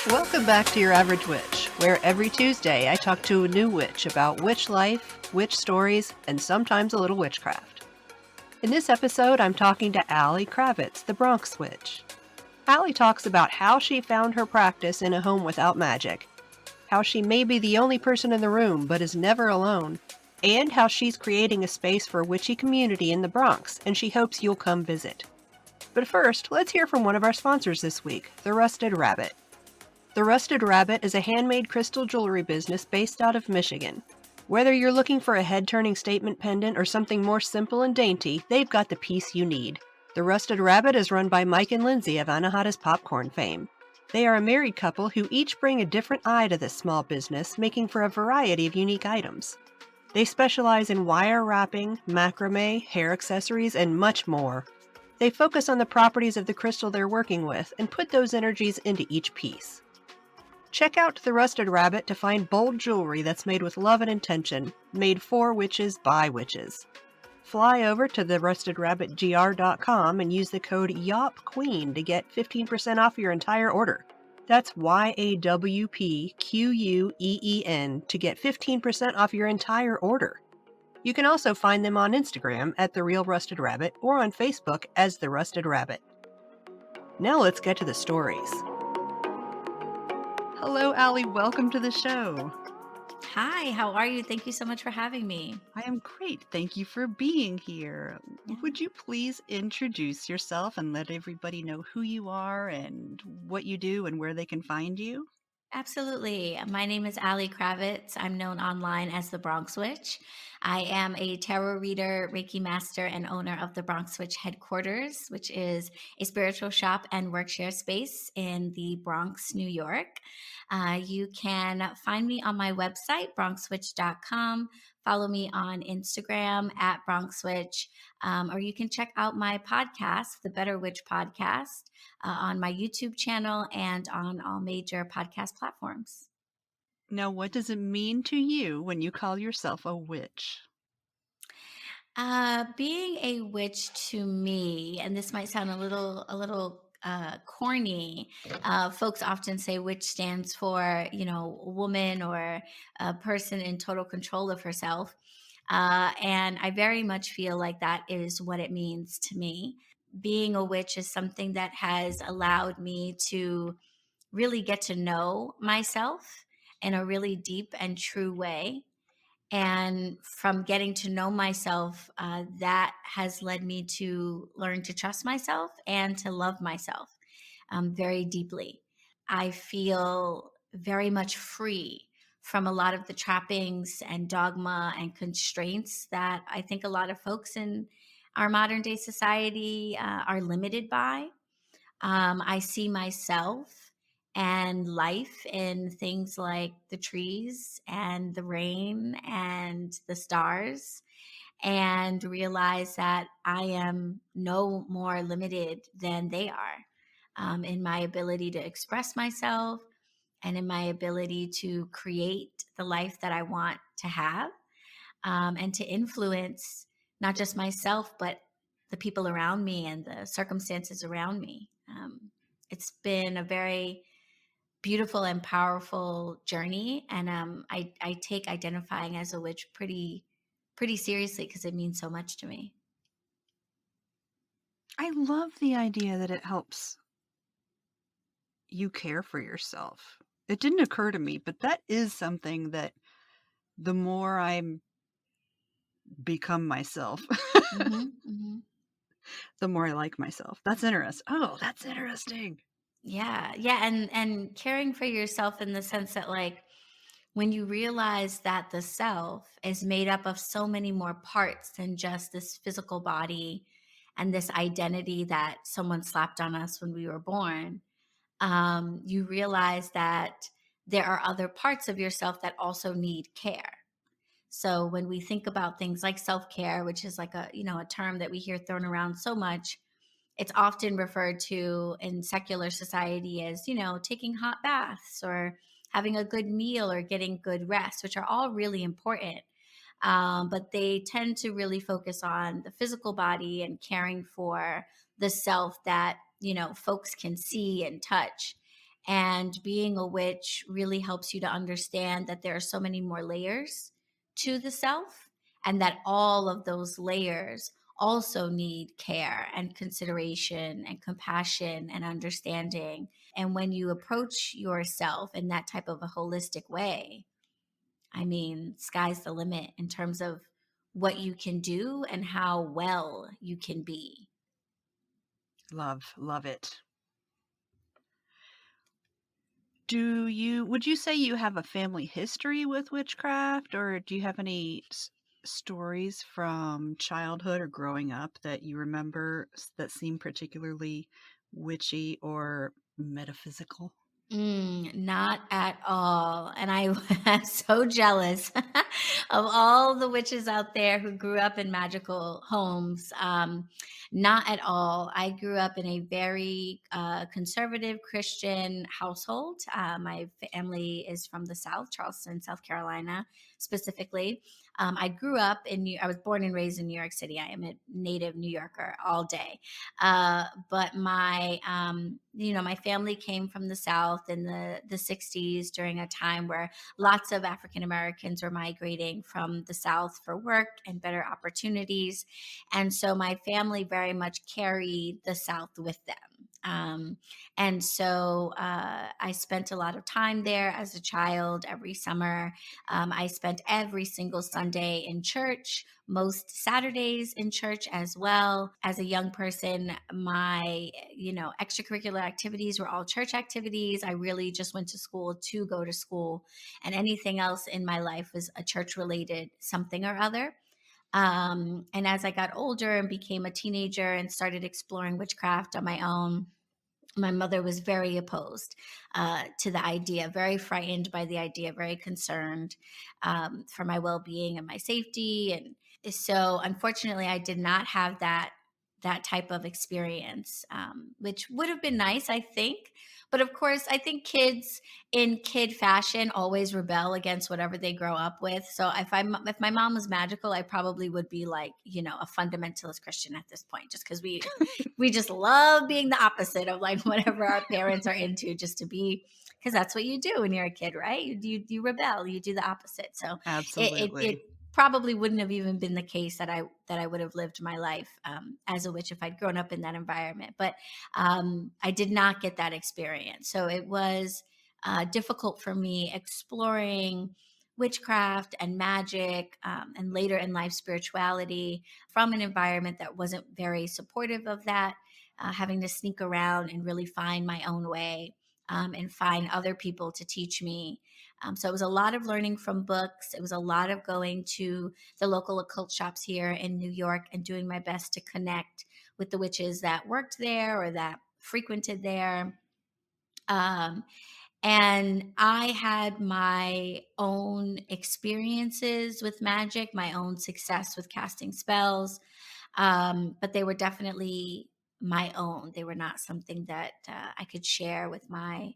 Welcome back to Your Average Witch, where every Tuesday I talk to a new witch about witch life, witch stories, and sometimes a little witchcraft. In this episode, I'm talking to Aly Kravetz, the Bronx Witch. Aly talks about how she found her practice in a home without magic, how she may be the only person in the room but is never alone, and how she's creating a space for a witchy community in the Bronx, and she hopes you'll come visit. But first, let's hear from one of our sponsors this week, the Rusted Rabbit. The Rusted Rabbit is a handmade crystal jewelry business based out of Michigan. Whether you're looking for a head-turning statement pendant or something more simple and dainty, they've got the piece you need. The Rusted Rabbit is run by Mike and Lindsay of Anahata's Popcorn fame. They are a married couple who each bring a different eye to this small business, making for a variety of unique items. They specialize in wire wrapping, macrame, hair accessories, and much more. They focus on the properties of the crystal they're working with and put those energies into each piece. Check out The Rusted Rabbit to find bold jewelry that's made with love and intention, made for witches by witches. Fly over to therustedrabbitgr.com and use the code YAWPQUEEN to get 15% off your entire order. That's YAWPQUEEN to get 15% off your entire order. You can also find them on Instagram at The Real Rusted Rabbit or on Facebook as The Rusted Rabbit. Now let's get to the stories. Hello, Aly. Welcome to the show. Hi, how are you? Thank you so much for having me. I am great. Thank you for being here. Yeah. Would you please introduce yourself and let everybody know who you are and what you do and where they can find you? Absolutely. My name is Aly Kravetz. I'm known online as the Bronx Witch. I am a tarot reader, Reiki master, and owner of the Bronx Witch headquarters, which is a spiritual shop and workshare space in the Bronx, New York. You can find me on my website, bronxwitch.com. Follow me on Instagram at Bronx Witch, or you can check out my podcast, the Better Witch Podcast, on my YouTube channel and on all major podcast platforms. Now, what does it mean to you when you call yourself a witch? Being a witch to me, and this might sound a little corny. Folks often say witch stands for, a woman or a person in total control of herself. And I very much feel like that is what it means to me. Being a witch is something that has allowed me to really get to know myself in a really deep and true way. And from getting to know myself, that has led me to learn to trust myself and to love myself very deeply. I feel very much free from a lot of the trappings and dogma and constraints that I think a lot of folks in our modern day society are limited by. I see myself and life in things like the trees and the rain and the stars, and realize that I am no more limited than they are in my ability to express myself and in my ability to create the life that I want to have, and to influence not just myself, but the people around me and the circumstances around me. It's been a very beautiful and powerful journey, and I take identifying as a witch pretty seriously because it means so much to me. I love the idea that it helps you care for yourself. It didn't occur to me, but that is something that the more I become myself, Mm-hmm. the more I like myself. That's interesting. Oh, that's interesting. Yeah, and caring for yourself in the sense that, like, when you realize that the self is made up of so many more parts than just this physical body and this identity that someone slapped on us when we were born, you realize that there are other parts of yourself that also need care. So when we think about things like self-care, which is like a term that we hear thrown around so much, it's often referred to in secular society as, taking hot baths or having a good meal or getting good rest, which are all really important. But they tend to really focus on the physical body and caring for the self that, folks can see and touch. And being a witch really helps you to understand that there are so many more layers to the self, and that all of those layers also need care and consideration and compassion and understanding. And when you approach yourself in that type of a holistic way, I mean, sky's the limit in terms of what you can do and how well you can be. Love, love it. Would you say you have a family history with witchcraft, or do you have any stories from childhood or growing up that you remember that seem particularly witchy or metaphysical? Not at all. And I am so jealous of all the witches out there who grew up in magical homes. Not at all. I grew up in a very conservative Christian household. My family is from the South, Charleston, South Carolina, specifically. I grew up I was born and raised in New York City. I am a native New Yorker all day. But my family came from the South in the 60s during a time where lots of African Americans were migrating from the South for work and better opportunities. And so my family very much carried the South with them. And so I spent a lot of time there as a child every summer. I spent every single Sunday in church, most Saturdays in church as well. As a young person, my, extracurricular activities were all church activities. I really just went to school to go to school, and anything else in my life was a church related something or other. And as I got older and became a teenager and started exploring witchcraft on my own, my mother was very opposed to the idea, very frightened by the idea, very concerned for my well-being and my safety. And so, unfortunately, I did not have that type of experience, which would have been nice, I think. But of course, I think kids in kid fashion always rebel against whatever they grow up with. So if my mom was magical, I probably would be like, a fundamentalist Christian at this point, just because we just love being the opposite of like whatever our parents are into, just to be, because that's what you do when you're a kid, right? You rebel, you do the opposite. So it Absolutely. probably wouldn't have even been the case that I would have lived my life as a witch if I'd grown up in that environment. But I did not get that experience, so it was difficult for me exploring witchcraft and magic, and later in life spirituality, from an environment that wasn't very supportive of that, having to sneak around and really find my own way, and find other people to teach me. So it was a lot of learning from books. It was a lot of going to the local occult shops here in New York and doing my best to connect with the witches that worked there or that frequented there. Um, and I had my own experiences with magic, my own success with casting spells, but they were definitely my own. They were not something that I could share with my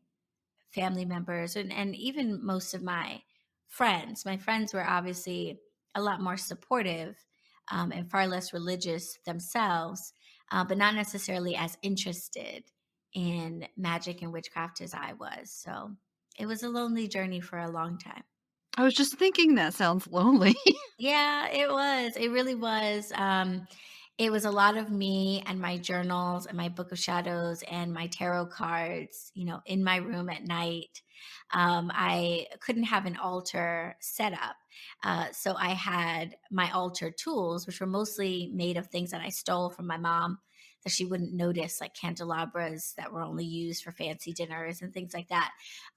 family members, and even most of my friends. My friends were obviously a lot more supportive, and far less religious themselves, but not necessarily as interested in magic and witchcraft as I was. So it was a lonely journey for a long time. I was just thinking that sounds lonely. Yeah, it was. It really was. It was a lot of me and my journals and my book of shadows and my tarot cards, in my room at night. I couldn't have an altar set up. So I had my altar tools, which were mostly made of things that I stole from my mom that she wouldn't notice, like candelabras that were only used for fancy dinners and things like that.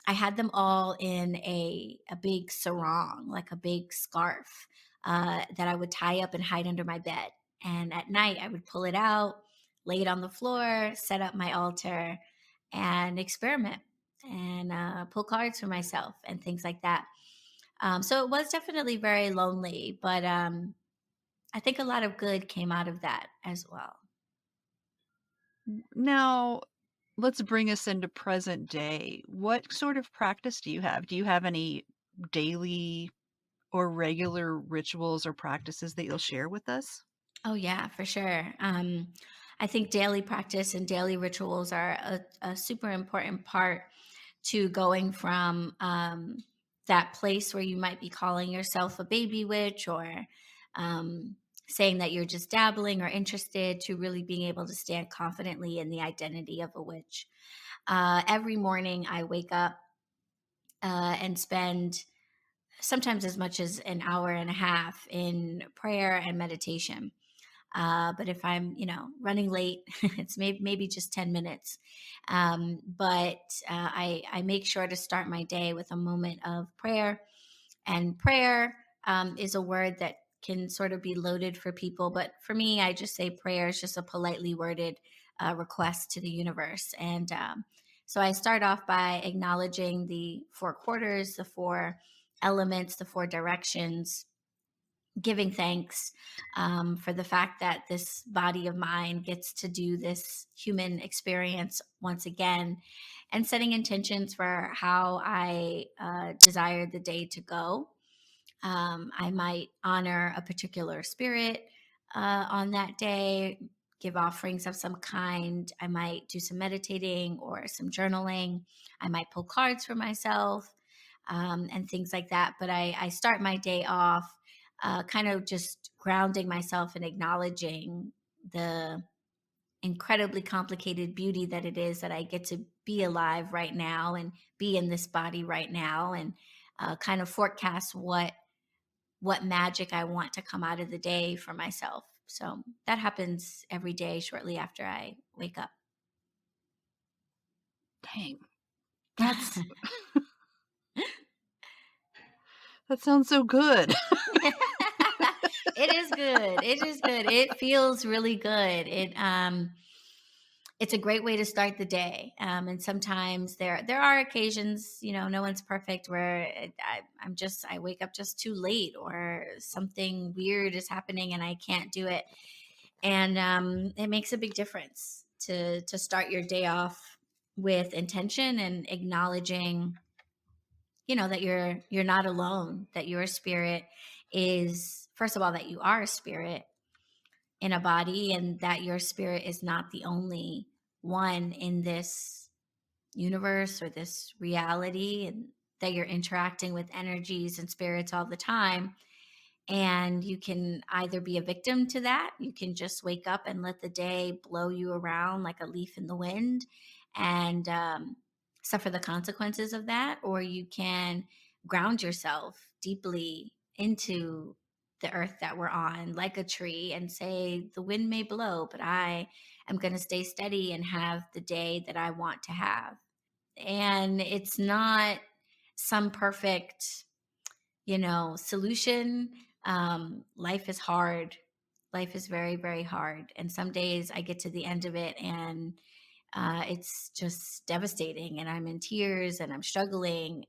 I had them all in a big sarong, like a big scarf, that I would tie up and hide under my bed. And at night, I would pull it out, lay it on the floor, set up my altar, and experiment and pull cards for myself and things like that. So it was definitely very lonely, but I think a lot of good came out of that as well. Now, let's bring us into present day. What sort of practice do you have? Do you have any daily or regular rituals or practices that you'll share with us? Oh, yeah, for sure. I think daily practice and daily rituals are a super important part to going from that place where you might be calling yourself a baby witch, or um, saying that you're just dabbling or interested, to really being able to stand confidently in the identity of a witch. Every morning I wake up and spend sometimes as much as an hour and a half in prayer and meditation. But if I'm, running late, it's maybe just 10 minutes. But I make sure to start my day with a moment of prayer. And prayer is a word that can sort of be loaded for people. But for me, I just say prayer is just a politely worded request to the universe. And so I start off by acknowledging the four quarters, the four elements, the four directions, giving thanks for the fact that this body of mine gets to do this human experience once again, and setting intentions for how I desire the day to go. I might honor a particular spirit on that day, give offerings of some kind. I might do some meditating or some journaling. I might pull cards for myself, and things like that. But I start my day off kind of just grounding myself and acknowledging the incredibly complicated beauty that it is that I get to be alive right now and be in this body right now, and kind of forecast what magic I want to come out of the day for myself. So that happens every day shortly after I wake up. Dang. That's that sounds so good. It is good. It is good. It feels really good. It's a great way to start the day. And sometimes there are occasions, no one's perfect, where I wake up just too late, or something weird is happening and I can't do it. And it makes a big difference to start your day off with intention and acknowledging, that you're not alone, that your spirit is, first of all, that you are a spirit in a body, and that your spirit is not the only one in this universe or this reality, and that you're interacting with energies and spirits all the time. And you can either be a victim to that, you can just wake up and let the day blow you around like a leaf in the wind, and suffer the consequences of that, or you can ground yourself deeply into the earth that we're on, like a tree, and say, the wind may blow, but I am going to stay steady and have the day that I want to have. And it's not some perfect, solution. Life is hard. Life is very, very hard. And some days I get to the end of it and it's just devastating, and I'm in tears and I'm struggling.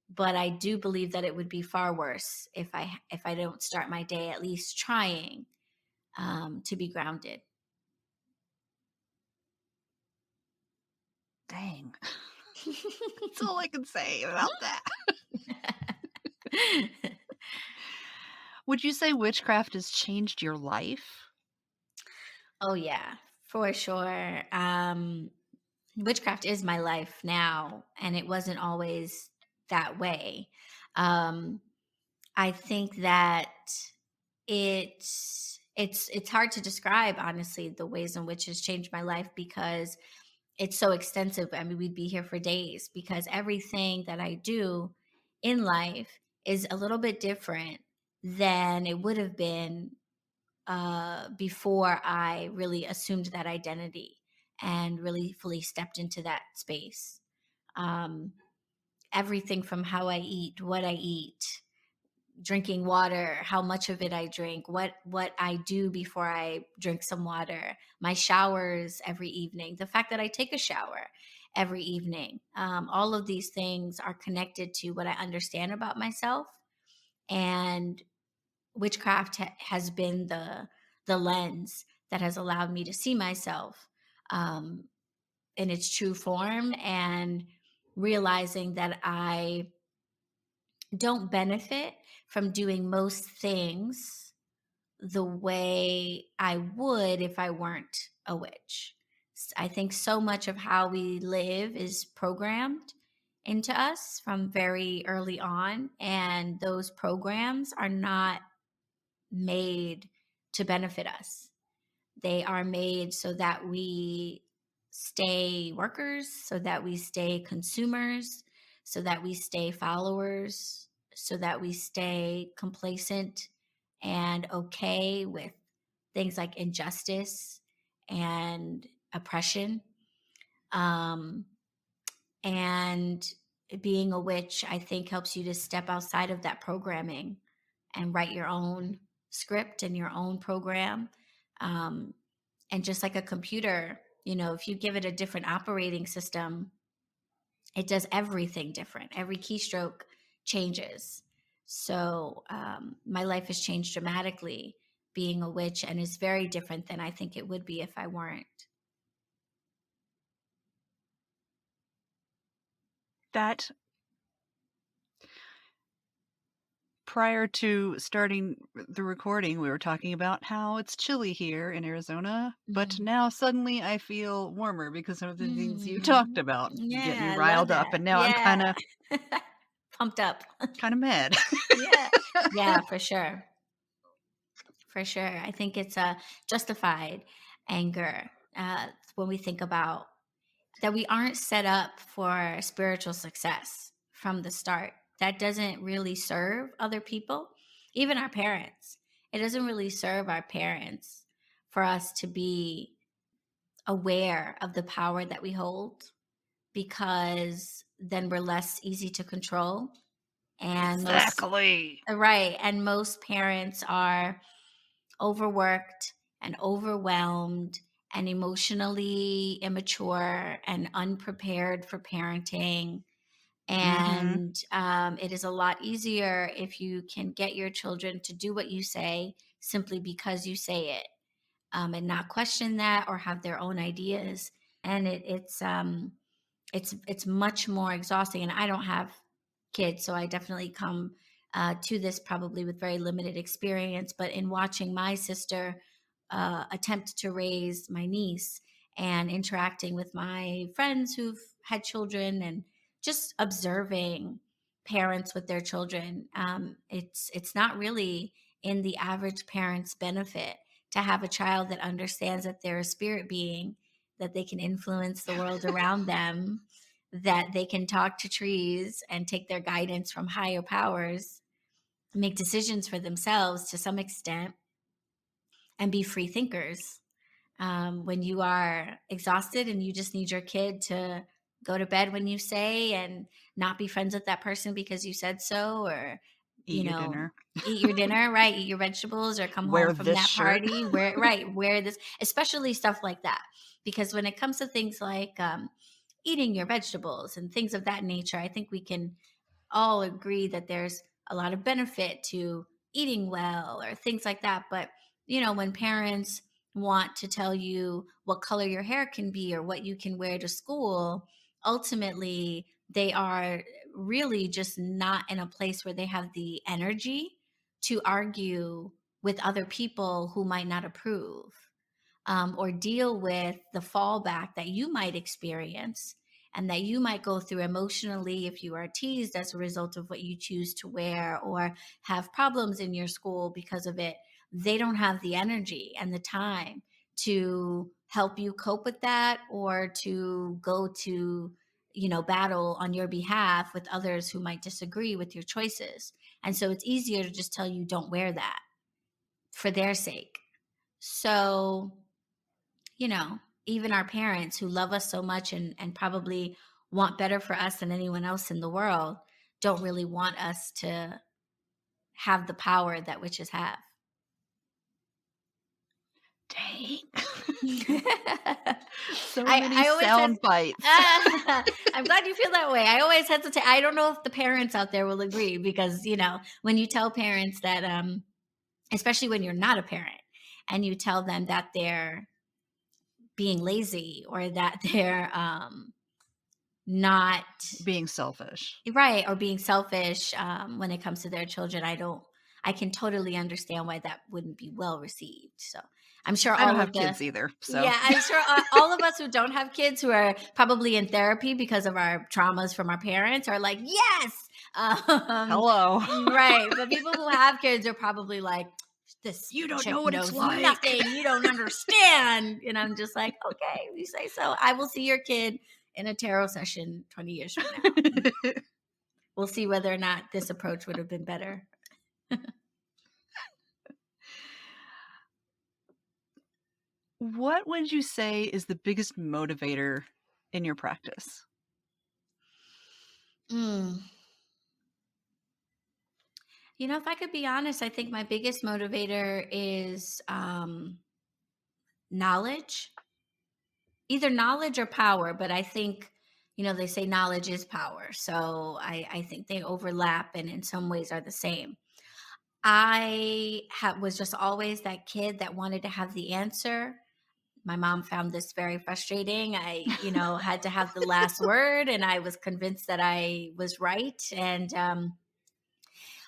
But I do believe that it would be far worse if I don't start my day at least trying to be grounded. Dang. That's all I can say about that. Would you say witchcraft has changed your life? Oh yeah, for sure. Witchcraft is my life now, and it wasn't always that way. Um, I think that it's hard to describe, honestly, the ways in which it's changed my life, because it's so extensive. I mean, we'd be here for days, because everything that I do in life is a little bit different than it would have been before I really assumed that identity and really fully stepped into that space. Um, Everything from how I eat, what I eat, drinking water, how much of it I drink, what I do before I drink some water, my showers every evening, the fact that I take a shower every evening. All of these things are connected to what I understand about myself, and witchcraft has been the lens that has allowed me to see myself um, in its true form, and realizing that I don't benefit from doing most things the way I would if I weren't a witch. I think so much of how we live is programmed into us from very early on, and those programs are not made to benefit us. They are made so that we stay workers, so that we stay consumers, so that we stay followers, so that we stay complacent and okay with things like injustice and oppression. Um, and being a witch, I think, helps you to step outside of that programming and write your own script and your own program. Um, and just like a computer, if you give it a different operating system, it does everything different. Every keystroke changes. So my life has changed dramatically being a witch, and is very different than I think it would be if I weren't. That prior to starting the recording, we were talking about how it's chilly here in Arizona, but Mm. now suddenly I feel warmer because of the things you talked Mm. about get me Yeah, I love riled up, that. and now I'm Yeah. kinda Pumped up. mad. Yeah. Yeah, for sure. For sure. I think it's a justified anger when we think about that we aren't set up for spiritual success from the start. That doesn't really serve other people, even our parents. It doesn't really serve our parents for us to be aware of the power that we hold, because then we're less easy to control. And most Exactly. right, and most parents are overworked and overwhelmed and emotionally immature and unprepared for parenting. Mhm. And it is a lot easier if you can get your children to do what you say simply because you say it, and not question that or have their own ideas. And it's much more exhausting. And I don't have kids, so I definitely come to this probably with very limited experience. But in watching my sister attempt to raise my niece and interacting with my friends who've had children and just observing parents with their children, it's not really in the average parent's benefit to have a child that understands that they're a spirit being, that they can influence the world around them, that they can talk to trees and take their guidance from higher powers, make decisions for themselves to some extent, and be free thinkers. When you are exhausted and you just need your kid to go to bed when you say, and not be friends with that person because you said so, or, Eat your dinner. eat your dinner, right? Eat your vegetables, or come home Wear from this that shirt. party, wear this, especially stuff like that. Because when it comes to things like eating your vegetables and things of that nature, I think we can all agree that there's a lot of benefit to eating well or things like that. But, when parents want to tell you what color your hair can be or what you can wear to school, ultimately, they are really just not in a place where they have the energy to argue with other people who might not approve, or deal with the fallback that you might experience and that you might go through emotionally if you are teased as a result of what you choose to wear, or have problems in your school because of it. They don't have the energy and the time to help you cope with that, or to go to battle on your behalf with others who might disagree with your choices. And so it's easier to just tell you don't wear that for their sake. So, even our parents who love us so much, and probably want better for us than anyone else in the world, don't really want us to have the power that witches have. Dang. I, So many I always said, sound bites. I'm glad you feel that way. I always hesitate. I don't know if the parents out there will agree, because, when you tell parents that, especially when you're not a parent, and you tell them that they're being lazy, or that they're not Being selfish. right, or being selfish when it comes to their children, I can totally understand why that wouldn't be well received. So I'm sure I don't all of have the kids either, so yeah, I'm sure all of us who don't have kids who are probably in therapy because of our traumas from our parents are like, yes. Um, hello. right. But people who have kids are probably like, this You don't chick know what it's knows like. nothing. You don't understand. And I'm just like, okay, you say so. I will see your kid in a tarot session 20 years from now. We'll see whether or not this approach would have been better. What would you say is the biggest motivator in your practice? Mm. If I could be honest, I think my biggest motivator is knowledge, either knowledge or power. But I think, they say knowledge is power. So I think they overlap and in some ways are the same. Was just always that kid that wanted to have the answer. My mom found this very frustrating. I had to have the last word, and I was convinced that I was right. And,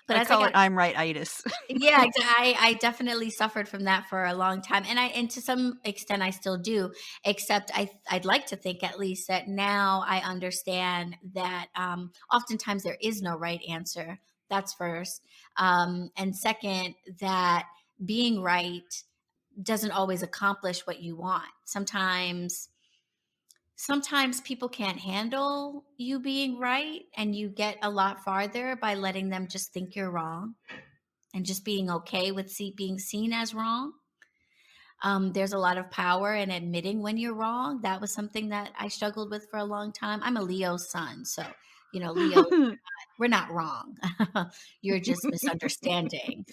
but I as I call it got I'm right-itis. Yeah, I definitely suffered from that for a long time, and to some extent I still do. Except I'd like to think at least that now I understand that oftentimes there is no right answer. That's first, and second, that being right doesn't always accomplish what you want. Sometimes people can't handle you being right, and you get a lot farther by letting them just think you're wrong and just being okay with being seen as wrong. There's a lot of power in admitting when you're wrong. That was something that I struggled with for a long time. I'm a Leo sun, so Leo, we're not wrong. You're just misunderstanding.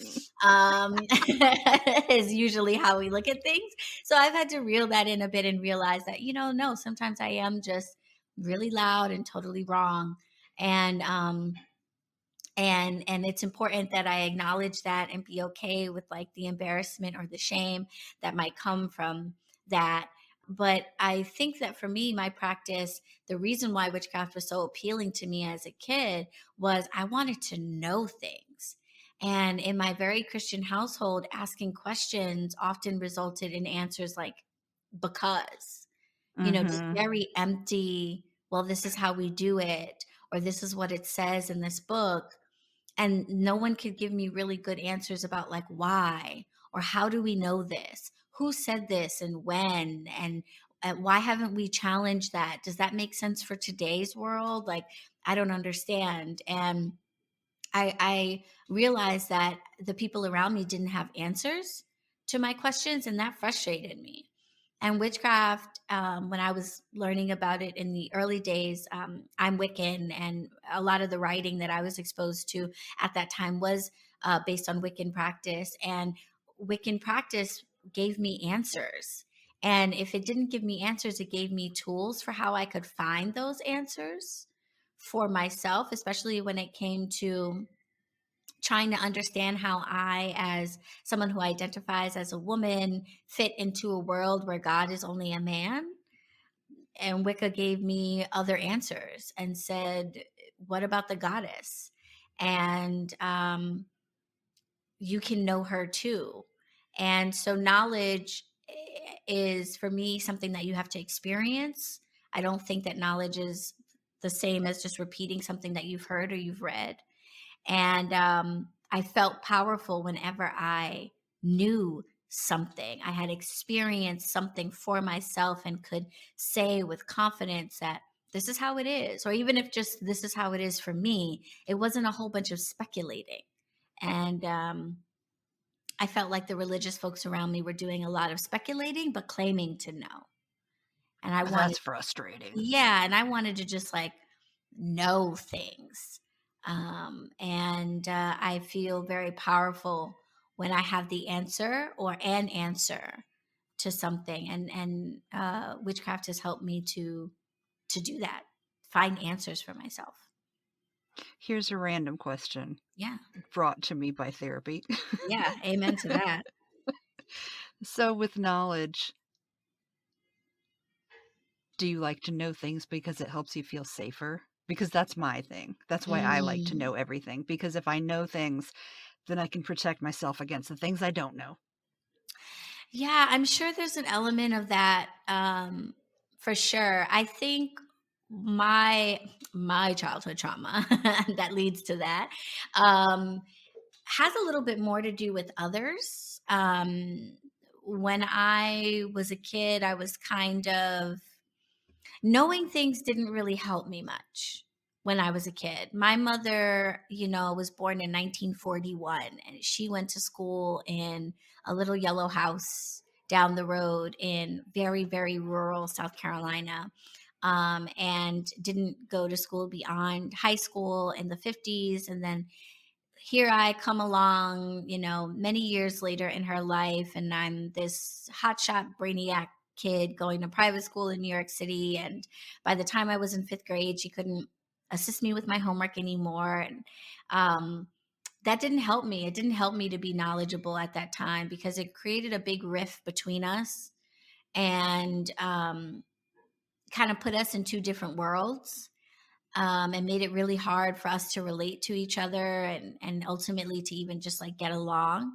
Is usually how we look at things. So I've had to reel that in a bit and realize that no, sometimes I am just really loud and totally wrong, and and it's important that I acknowledge that and be okay with like the embarrassment or the shame that might come from that. But I think that for me, my practice, the reason why witchcraft was so appealing to me as a kid was I wanted to know things. And in my very Christian household, asking questions often resulted in answers like because, just Mhm. very empty. Well, this is how we do it, or this is what it says in this book. And no one could give me really good answers about like why, or how do we know this, who said this and when, and why haven't we challenged that? Does that make sense for today's world? Like, I don't understand. And I realized that the people around me didn't have answers to my questions, and that frustrated me. And witchcraft, when I was learning about it in the early days, I'm Wiccan, and a lot of the writing that I was exposed to at that time was based on Wiccan practice. And Wiccan practice gave me answers. And if it didn't give me answers, it gave me tools for how I could find those answers for myself, especially when it came to trying to understand how I, as someone who identifies as a woman, fit into a world where God is only a man. And Wicca gave me other answers and said, what about the goddess? And you can know her too. And so knowledge is for me something that you have to experience. I don't think that knowledge is the same as just repeating something that you've heard or you've read. And I felt powerful whenever I knew something. I had experienced something for myself and could say with confidence that this is how it is. Or even if just this is how it is for me, it wasn't a whole bunch of speculating. And I felt like the religious folks around me were doing a lot of speculating, but claiming to know. And I wanted That's frustrating. Yeah, and I wanted to just like know things. And I feel very powerful when I have the answer or an answer to something. And witchcraft has helped me to do that, find answers for myself. Here's a random question Yeah, brought to me by therapy. yeah, amen to that. So with knowledge, do you like to know things because it helps you feel safer? Because that's my thing. That's why I like to Mm. know everything. Because if I know things, then I can protect myself against the things I don't know. Yeah, I'm sure there's an element of that, for sure. I think my my childhood trauma that leads to that, um, has a little bit more to do with others. When I was a kid, I was kind of knowing things didn't really help me much when I was a kid. My mother, was born in 1941, and she went to school in a little yellow house down the road in very, very rural South Carolina. And didn't go to school beyond high school in the 50s. And then here I come along, many years later in her life, and I'm this hotshot brainiac kid going to private school in New York City. And by the time I was in fifth grade, she couldn't assist me with my homework anymore. And um, that didn't help me. It didn't help me to be knowledgeable at that time because it created a big rift between us and kind of put us in two different worlds, and made it really hard for us to relate to each other and ultimately to even just like get along.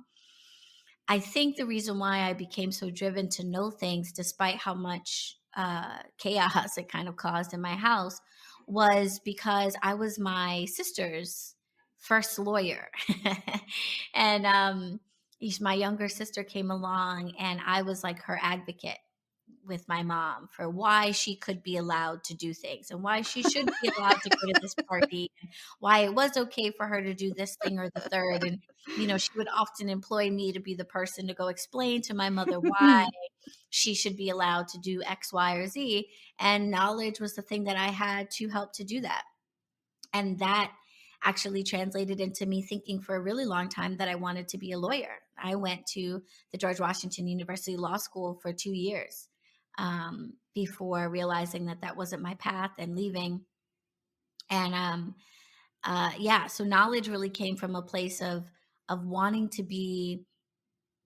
I think the reason why I became so driven to know things, despite how much chaos it kind of caused in my house, was because I was my sister's first lawyer. And my younger sister came along, and I was like her advocate with my mom for why she could be allowed to do things and why she should be allowed to go to this party and why it was okay for her to do this thing or the third. And, she would often employ me to be the person to go explain to my mother why she should be allowed to do X, Y, or Z. And knowledge was the thing that I had to help to do that. And that actually translated into me thinking for a really long time that I wanted to be a lawyer. I went to the George Washington University Law School for 2 years, before realizing that that wasn't my path and leaving. And yeah, so knowledge really came from a place of wanting to be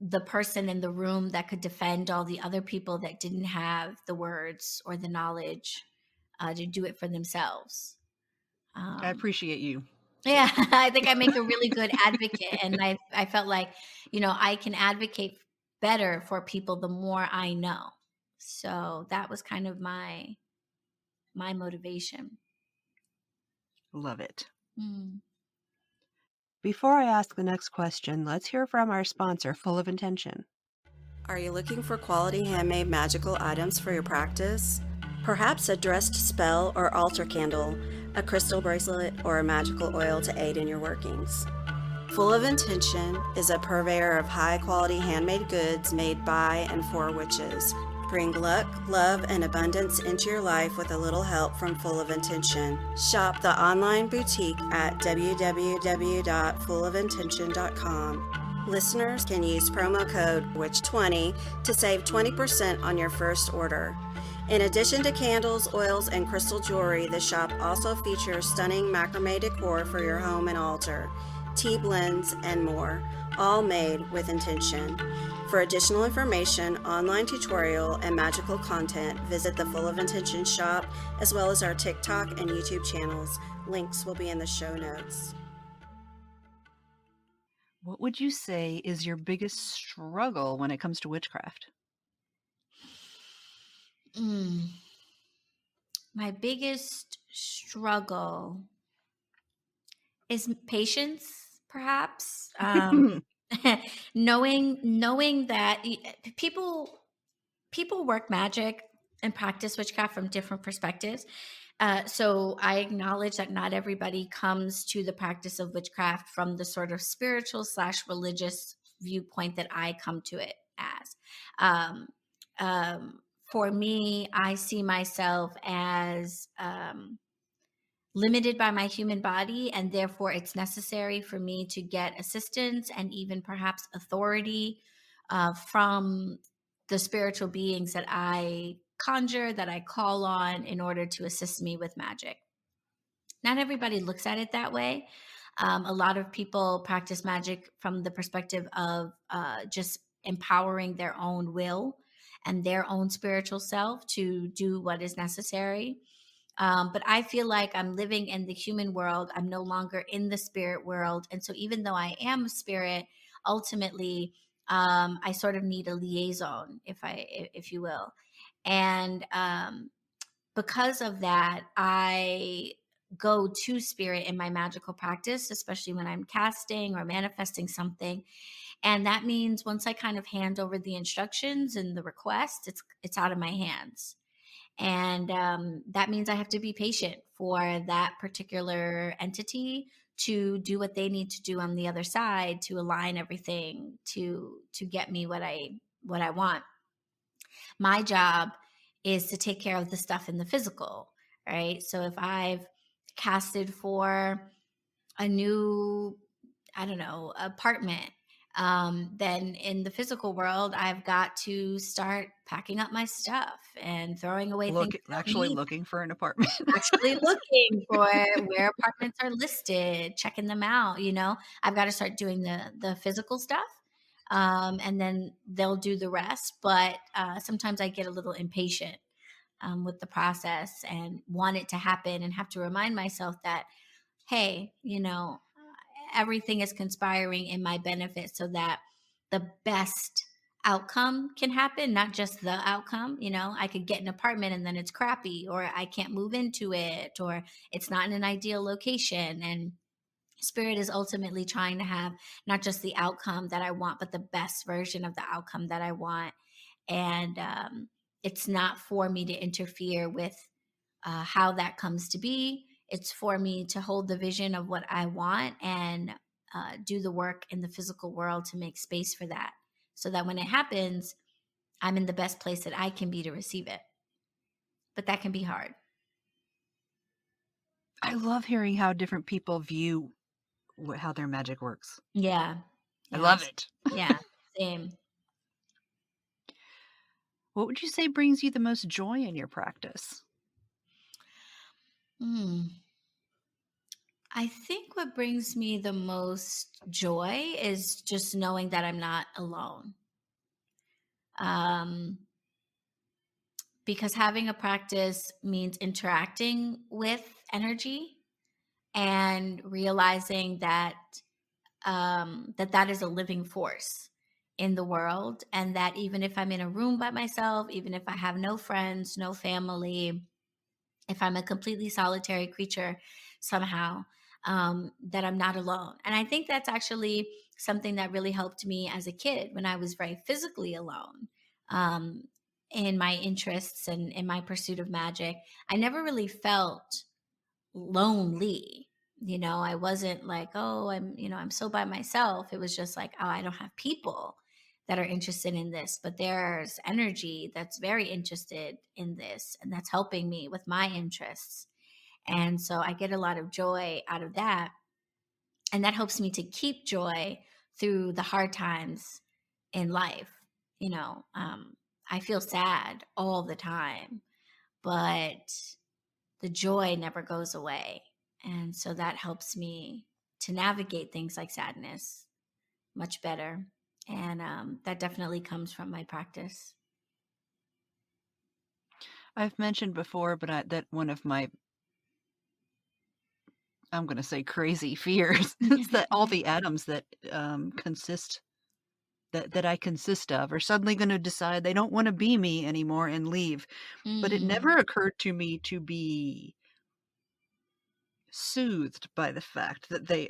the person in the room that could defend all the other people that didn't have the words or the knowledge to do it for themselves. I Um, appreciate you. Yeah, I think I make a really good advocate, and I felt like, I can advocate better for people the more I know. So that was kind of my motivation. Love it. Mm. Before I ask the next question, let's hear from our sponsor, Full of Intention. Are you looking for quality handmade magical items for your practice? Perhaps a dressed spell or altar candle, a crystal bracelet, or a magical oil to aid in your workings. Full of Intention is a purveyor of high-quality handmade goods made by and for witches. Bring luck, love, and abundance into your life with a little help from Full of Intention. Shop the online boutique at www.fullofintention.com. Listeners can use promo code WITCH20 to save 20% on your first order. In addition to candles, oils, and crystal jewelry, the shop also features stunning macrame decor for your home and altar, tea blends, and more, all made with intention. For additional information, online tutorial, and magical content, visit the Full of Intention shop, as well as our TikTok and YouTube channels. Links will be in the show notes. What would you say is your biggest struggle when it comes to witchcraft? Mm. My biggest struggle is patience, perhaps. Knowing that people work magic and practice witchcraft from different perspectives. So I acknowledge that not everybody comes to the practice of witchcraft from the sort of spiritual / religious viewpoint that I come to it as. Um, for me, I see myself as limited by my human body, and therefore it's necessary for me to get assistance and even perhaps authority from the spiritual beings that I conjure, that I call on in order to assist me with magic. Not everybody looks at it that way. A lot of people practice magic from the perspective of just empowering their own will and their own spiritual self to do what is necessary. But I feel like I'm living in the human world. I'm no longer in the spirit world. And so, even though I am a spirit, ultimately, I sort of need a liaison, if you will. And because of that, I go to spirit in my magical practice, especially when I'm casting or manifesting something. And that means once I kind of hand over the instructions and the request, it's out of my hands. And that means I have to be patient for that particular entity to do what they need to do on the other side to align everything to get me what I want. My job is to take care of the stuff in the physical, right? So if I've casted for a new, I don't know, apartment, then in the physical world, I've got to start packing up my stuff and throwing away things I don't Actually need. looking for an apartment. Actually looking for where apartments are listed, checking them out. I've got to start doing the physical stuff, and then they'll do the rest. But sometimes I get a little impatient with the process and want it to happen, and have to remind myself that, hey, everything is conspiring in my benefit so that the best outcome can happen, not just the outcome. I could get an apartment and then it's crappy, or I can't move into it, or it's not in an ideal location. And spirit is ultimately trying to have not just the outcome that I want, but the best version of the outcome that I want. And it's not for me to interfere with how that comes to be. It's for me to hold the vision of what I want and do the work in the physical world to make space for that, so that when it happens, I'm in the best place that I can be to receive it. But that can be hard. I love hearing how different people view how their magic works. Yeah. I love it. Yeah, same. What would you say brings you the most joy in your practice? I think what brings me the most joy is just knowing that I'm not alone. Because having a practice means interacting with energy and realizing that that is a living force in the world, and that even if I'm in a room by myself, even if I have no friends, no family, if I'm a completely solitary creature somehow, that I'm not alone. And I think that's actually something that really helped me as a kid when I was very physically alone, in my interests and in my pursuit of magic. I never really felt lonely. I wasn't like, oh, I'm so by myself. It was just like, oh, I don't have people that are interested in this, but there's energy that's very interested in this, and that's helping me with my interests. And so I get a lot of joy out of that. And that helps me to keep joy through the hard times in life. I feel sad all the time, but the joy never goes away. And so that helps me to navigate things like sadness much better. And that definitely comes from my practice. I've mentioned before, but that one of my, I'm going to say crazy fears is that all the atoms that that I consist of are suddenly going to decide they don't want to be me anymore and leave. But it never occurred to me to be soothed by the fact that they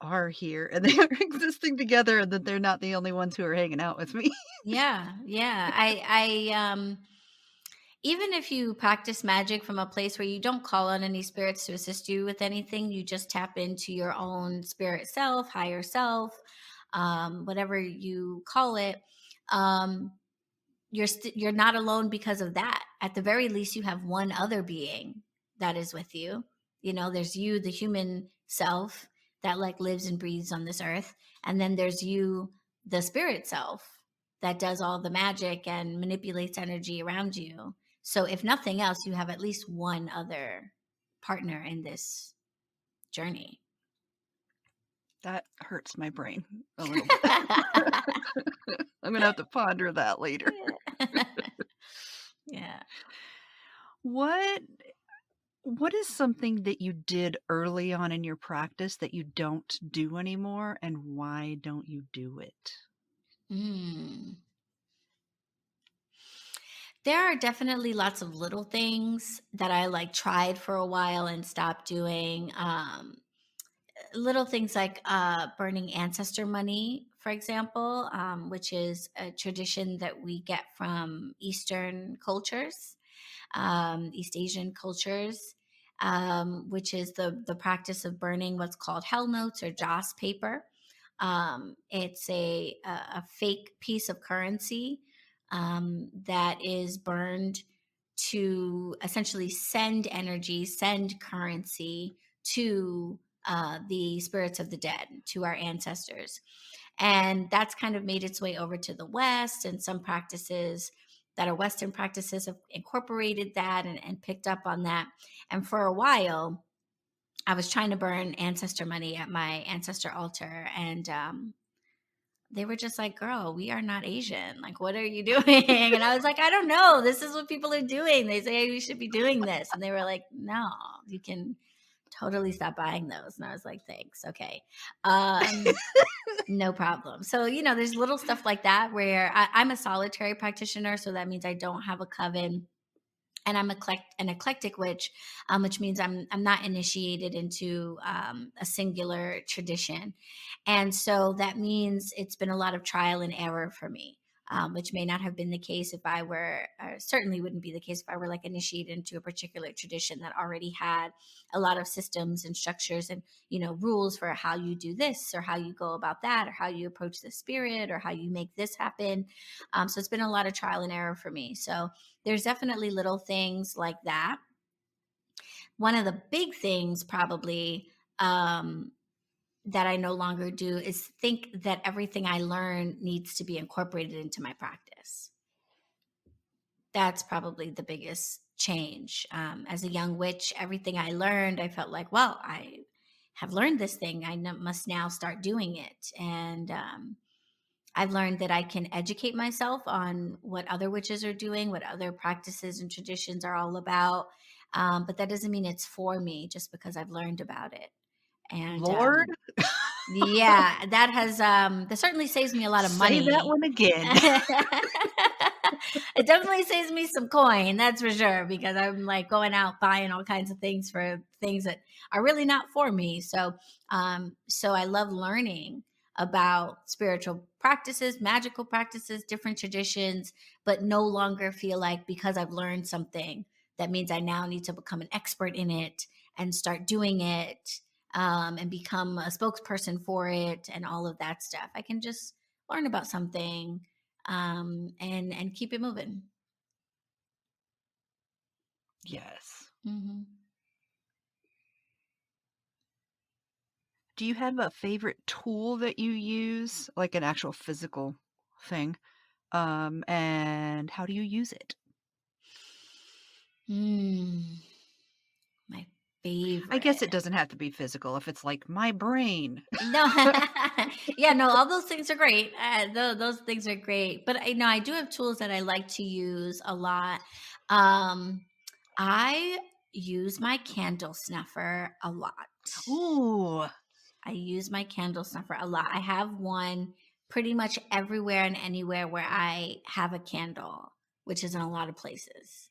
are here and they are existing together, and that they're not the only ones who are hanging out with me. Yeah. I even if you practice magic from a place where you don't call on any spirits to assist you with anything, you just tap into your own spirit self, higher self, whatever you call it. You're not alone because of that. At the very least, you have one other being that is with you. There's you, the human self that like lives and breathes on this earth, and then there's you, the spirit self that does all the magic and manipulates energy around you. So if nothing else, you have at least one other partner in this journey. That hurts my brain a little bit. I'm going to have to ponder that later. Yeah. What is something that you did early on in your practice that you don't do anymore, and why don't you do it? Mm. There are definitely lots of little things that I like tried for a while and stopped doing. Little things like burning ancestor money, for example, which is a tradition that we get from Eastern cultures, East Asian cultures, which is the practice of burning what's called hell notes or joss paper. It's a fake piece of currency that is burned to essentially send energy, send currency to the spirits of the dead, to our ancestors. And that's kind of made its way over to the West, and some practices that are Western practices have incorporated that and picked up on that. And for a while, I was trying to burn ancestor money at my ancestor altar, and they were just like, "Girl, we are not Asian. Like, what are you doing?" And I was like, "I don't know. This is what people are doing. They say we should be doing this." And they were like, "No, you can totally stop buying those." And I was like, "Thanks. Okay. No problem." So, there's little stuff like that where I'm a solitary practitioner. So that means I don't have a coven. And I'm an eclectic witch, which means I'm not initiated into a singular tradition, and so that means it's been a lot of trial and error for me, which may not have been the case if I were, or certainly wouldn't be the case if I were like initiated into a particular tradition that already had a lot of systems and structures and rules for how you do this or how you go about that or how you approach the spirit or how you make this happen. So it's been a lot of trial and error for me. So there's definitely little things like that. One of the big things probably that I no longer do is think that everything I learn needs to be incorporated into my practice. That's probably the biggest change. As a young witch, everything I learned, I felt like, well, I have learned this thing. I must now start doing it. And I've learned that I can educate myself on what other witches are doing, what other practices and traditions are all about. But that doesn't mean it's for me just because I've learned about it. And Lord, yeah, that certainly saves me a lot of say money. that one again. It definitely saves me some coin, that's for sure, because I'm like going out buying all kinds of things for things that are really not for me. So I love learning about spiritual practices, magical practices, different traditions, but no longer feel like because I've learned something, that means I now need to become an expert in it and start doing it, and become a spokesperson for it and all of that stuff. I can just learn about something, and keep it moving. Yes. Mm-hmm. Do you have a favorite tool that you use, like an actual physical thing? And how do you use it? My I guess it favorite. doesn't have to be physical if it's like my brain. No, yeah, no, all those things are great. Those things are great. But I do have tools that I like to use a lot. Um, I use my candle snuffer a lot. Ooh, I use my candle snuffer a lot. I have one pretty much everywhere and anywhere where I have a candle, which is in a lot of places.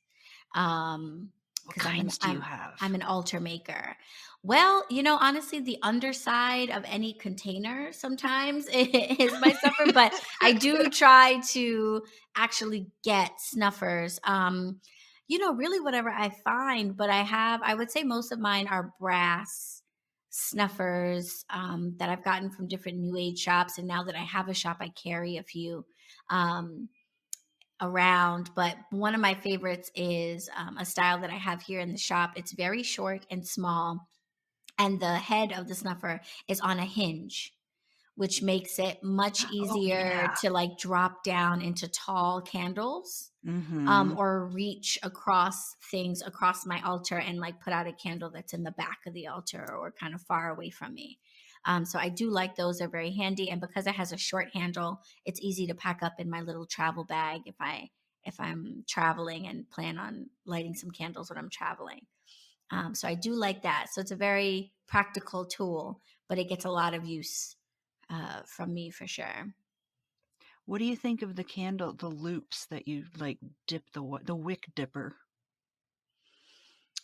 what Because kinds do you have? I'm an altar maker. Well, honestly, the underside of any container sometimes is my snuffer, but I do try to actually get snuffers. Really whatever I find, but I would say most of mine are brass snuffers, that I've gotten from different new age shops. And now that I have a shop, I carry a few um, around. But one of my favorites is a style that I have here in the shop. It's very short and small, and the head of the snuffer is on a hinge, which makes it much Oh, easier yeah. to like drop down into tall candles, Mm-hmm. or reach across things across my altar and like put out a candle that's in the back of the altar or kind of far away from me. So I do like those. They're very handy, and because it has a short handle, it's easy to pack up in my little travel bag if I'm traveling and plan on lighting some candles when I'm traveling. So I do like that. So it's a very practical tool, but it gets a lot of use from me for sure. What do you think of the candle, the loops that you like dip the wick dipper?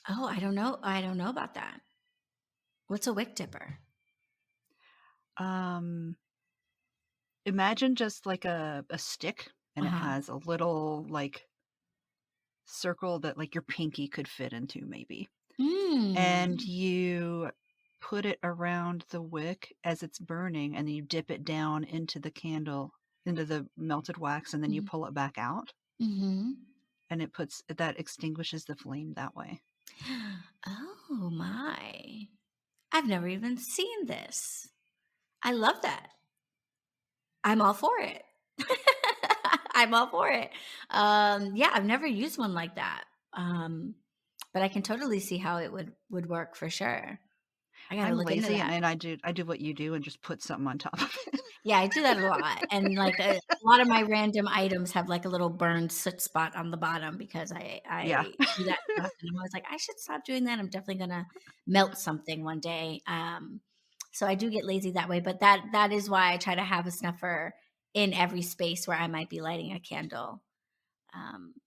Oh, I don't know. I don't know about that. What's a wick dipper? Um, Imagine just like a stick, and it Uh-huh. has a little like circle that like your pinky could fit into maybe. And Mm. you put it around the wick as it's burning, and then you dip it down into the candle, into the melted wax, and then you pull it back out, Mm-hmm. and that extinguishes the flame that way. Oh my. I've never even seen this. I love that. I'm all for it. I'm all for it. Yeah, I've never used one like that. But I can totally see how it would work for sure. I gotta I'm look into lazy, that. and I do what you do and just put something on top of it. Yeah, I do that a lot, and like a lot of my random items have like a little burned soot spot on the bottom because Yeah. I do that stuff, and I'm always like, I should stop doing that. I'm definitely gonna melt something one day. So I do get lazy that way, but that is why I try to have a snuffer in every space where I might be lighting a candle,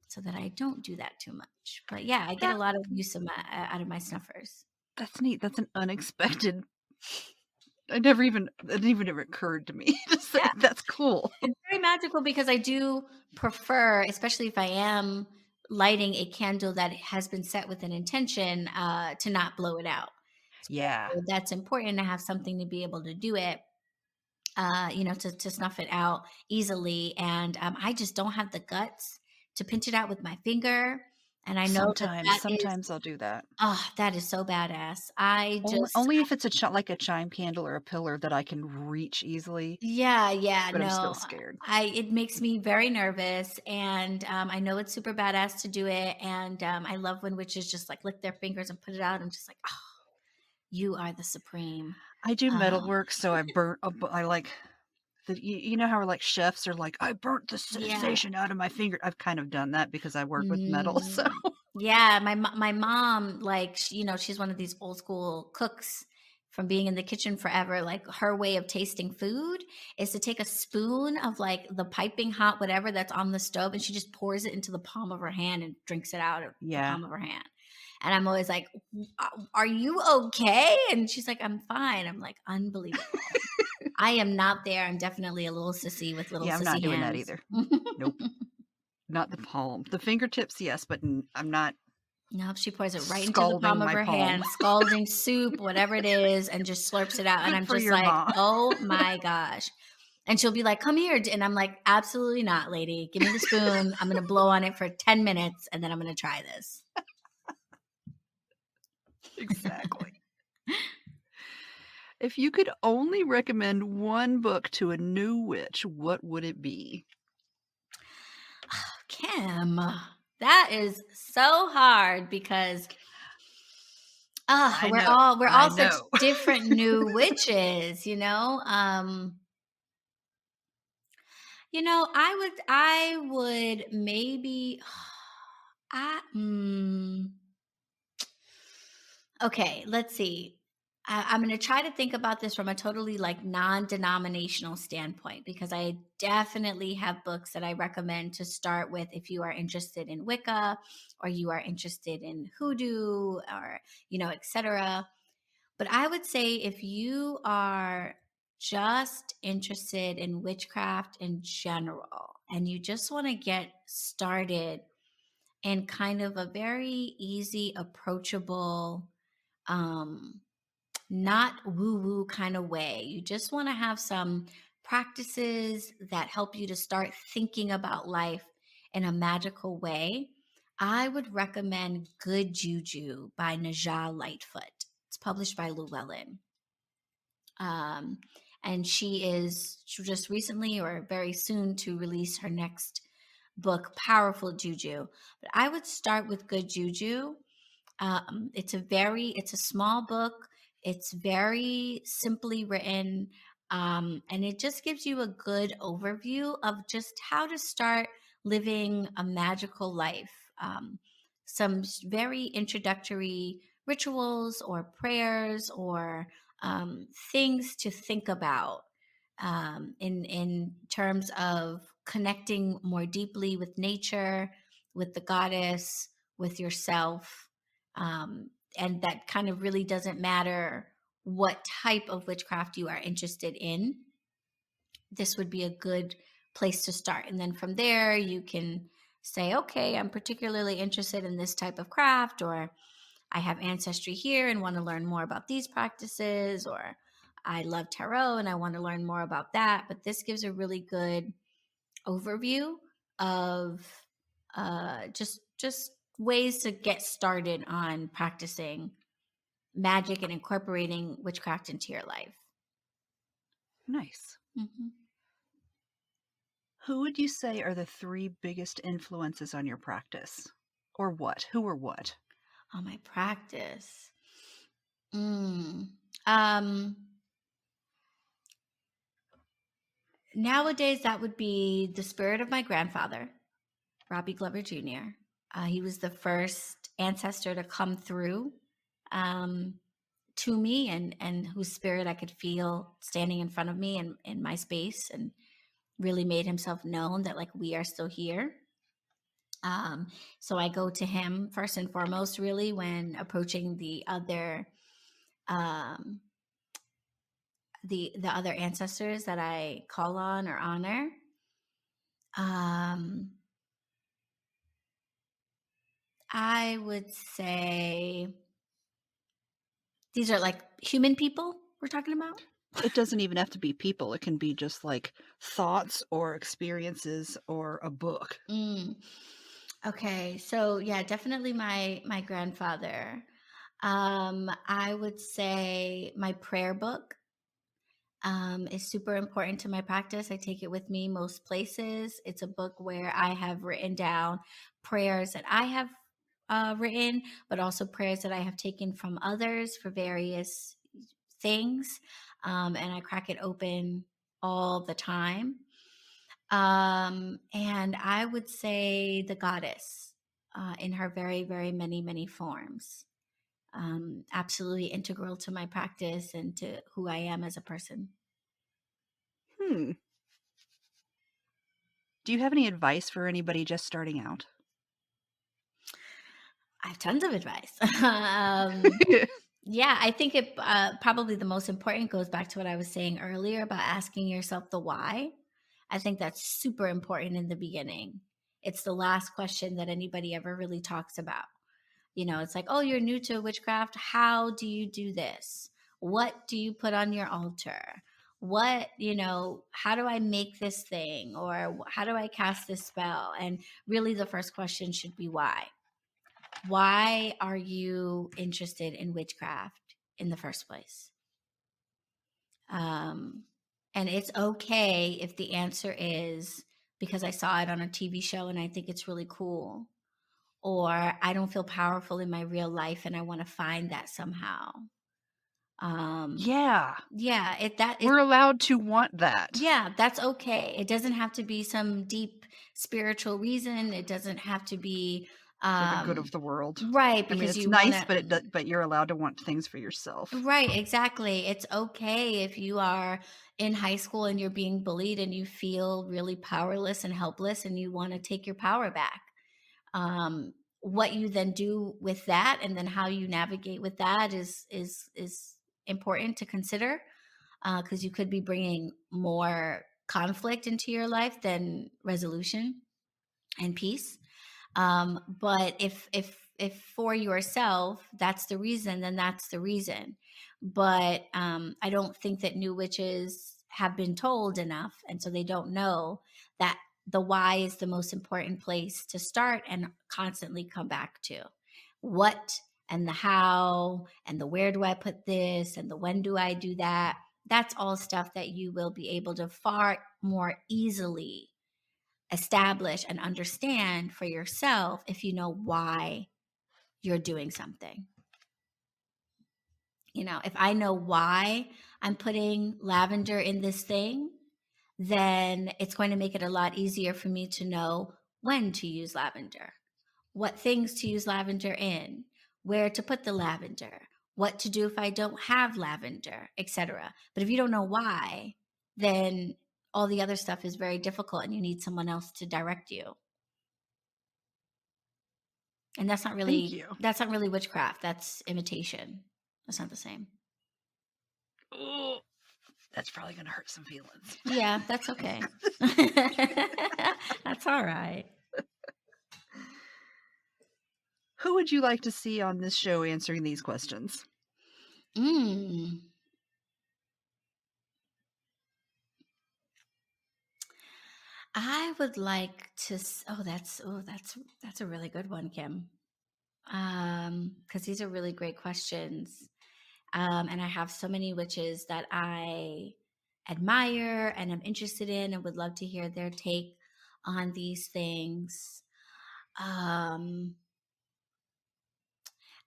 so that I don't do that too much. But yeah, I get a That lot of use of out of my snuffers. that's neat. That's an unexpected. It didn't even ever occurred to me to say Yeah. that's cool. It's very magical because I do prefer, especially if I am lighting a candle that has been set with an intention, to not blow it out. Yeah. So that's important to have something to be able to do it, to snuff it out easily. And I just don't have the guts to pinch it out with my finger. And I know that Sometimes I'll do that. that is so badass. I just, Only if it's like a chime candle or a pillar that I can reach easily, yeah, but I'm still no. scared. It makes me very nervous, and I know it's super badass to do it, and I love when witches just like lick their fingers and put it out. I'm just like, oh, you are the supreme. I do Um, metalwork, so I like you know how like chefs are like, I burnt the yeah. sensation out of my finger. I've kind of done that because I work with metal, so Mm. Yeah, my mom, like, she's one of these old school cooks from being in the kitchen forever. Like, her way of tasting food is to take a spoon of like the piping hot whatever that's on the stove, and she just pours it into the palm of her hand and drinks it out of the yeah. palm of her hand. And I'm always like, Are you okay?" And she's like, "I'm fine." I'm like, "Unbelievable." I am not there. I'm definitely a little sissy with little Yeah, I'm not sissy doing that hands. either. Nope. Not the palm. The fingertips, yes, but I'm not Nope, she pours it right into the scalding palm of my her palm. hand, scalding soup, whatever it is, and just slurps it out. And Good I'm for just your like, mom. oh my gosh. And she'll be like, come here. And I'm like, absolutely not, lady. Give me the spoon. I'm going to blow on it for 10 minutes and then I'm going to try this. Exactly. If you could only recommend one book to a new witch, what would it be? Kim, that is so hard because I we're know. all I such know. different new witches, I would maybe I okay, let's see. I'm going to try to think about this from a totally like non-denominational standpoint because I definitely have books that I recommend to start with if you are interested in Wicca or you are interested in hoodoo or etc. But I would say if you are just interested in witchcraft in general and you just want to get started in kind of a very easy, approachable, um, not woo woo kind of way. You just want to have some practices that help you to start thinking about life in a magical way. I would recommend Good Juju by Najah Lightfoot. It's published by Llewellyn. Um, and she just recently or very soon to release her next book, Powerful Juju. But I would start with Good Juju. It's a small book. It's very simply written. And it just gives you a good overview of just how to start living a magical life. Some very introductory rituals or prayers or things to think about in terms of connecting more deeply with nature, with the goddess, with yourself. And that kind of really doesn't matter what type of witchcraft you are interested in. This would be a good place to start. And then from there, you can say, okay, I'm particularly interested in this type of craft, or I have ancestry here and want to learn more about these practices, or I love tarot and I want to learn more about that. But this gives a really good overview of just ways to get started on practicing magic and incorporating witchcraft into your life. Nice. Mm-hmm. Who would you say are the 3 biggest influences on your practice? Or what? Who or what? On my practice. Nowadays, that would be the spirit of my grandfather, Robbie Glover Jr. He was the first ancestor to come through to me, and whose spirit I could feel standing in front of me and in my space, and really made himself known that, like, we are still here. So I go to him first and foremost, really, when approaching the other other ancestors that I call on or honor. I would say these are like human people we're talking about. It doesn't even have to be people. It can be just like thoughts or experiences or a book. Okay, so yeah, definitely my grandfather. I would say my prayer book is super important to my practice. I take it with me most places. It's a book where I have written down prayers that I have written, but also prayers that I have taken from others for various things. And I crack it open all the time. And I would say the goddess in her very, very many forms. Absolutely integral to my practice and to who I am as a person. Do you have any advice for anybody just starting out? I have tons of advice. Yeah, I think it probably the most important goes back to what I was saying earlier about asking yourself the why. I think that's super important in the beginning. It's the last question that anybody ever really talks about. You know, it's like, oh, you're new to witchcraft. How do you do this? What do you put on your altar? What, how do I make this thing? Or how do I cast this spell? And really the first question should be why. Why are you interested in witchcraft in the first place? And it's okay if the answer is because I saw it on a TV show and I think it's really cool, or I don't feel powerful in my real life and I want to find that somehow. Yeah. Yeah, we're allowed to want that. Yeah, that's okay. It doesn't have to be some deep spiritual reason. It doesn't have to be for the good of the world. Right, I mean, because it's you nice, wanna, but you're allowed to want things for yourself. Right, exactly. It's okay if you are in high school and you're being bullied and you feel really powerless and helpless and you want to take your power back. What you then do with that and then how you navigate with that is important to consider, because you could be bringing more conflict into your life than resolution and peace. But if for yourself that's the reason, then that's the reason. But I don't think that new witches have been told enough, and so they don't know that the why is the most important place to start and constantly come back to. What and the how and the where do I put this and the when do I do that? That's all stuff that you will be able to far more easily establish and understand for yourself if you know why you're doing something. If I know why I'm putting lavender in this thing, then it's going to make it a lot easier for me to know when to use lavender, what things to use lavender in, where to put the lavender, what to do if I don't have lavender, etc. But if you don't know why, then all the other stuff is very difficult and you need someone else to direct you. And Thank you. that's not really witchcraft. That's imitation. That's not the same. Oh, that's probably going to hurt some feelings. Yeah, that's okay. That's all right. Who would you like to see on this show answering these questions? I would like to. That's a really good one, Kim. Because these are really great questions. And I have so many witches that I admire and am interested in, and would love to hear their take on these things.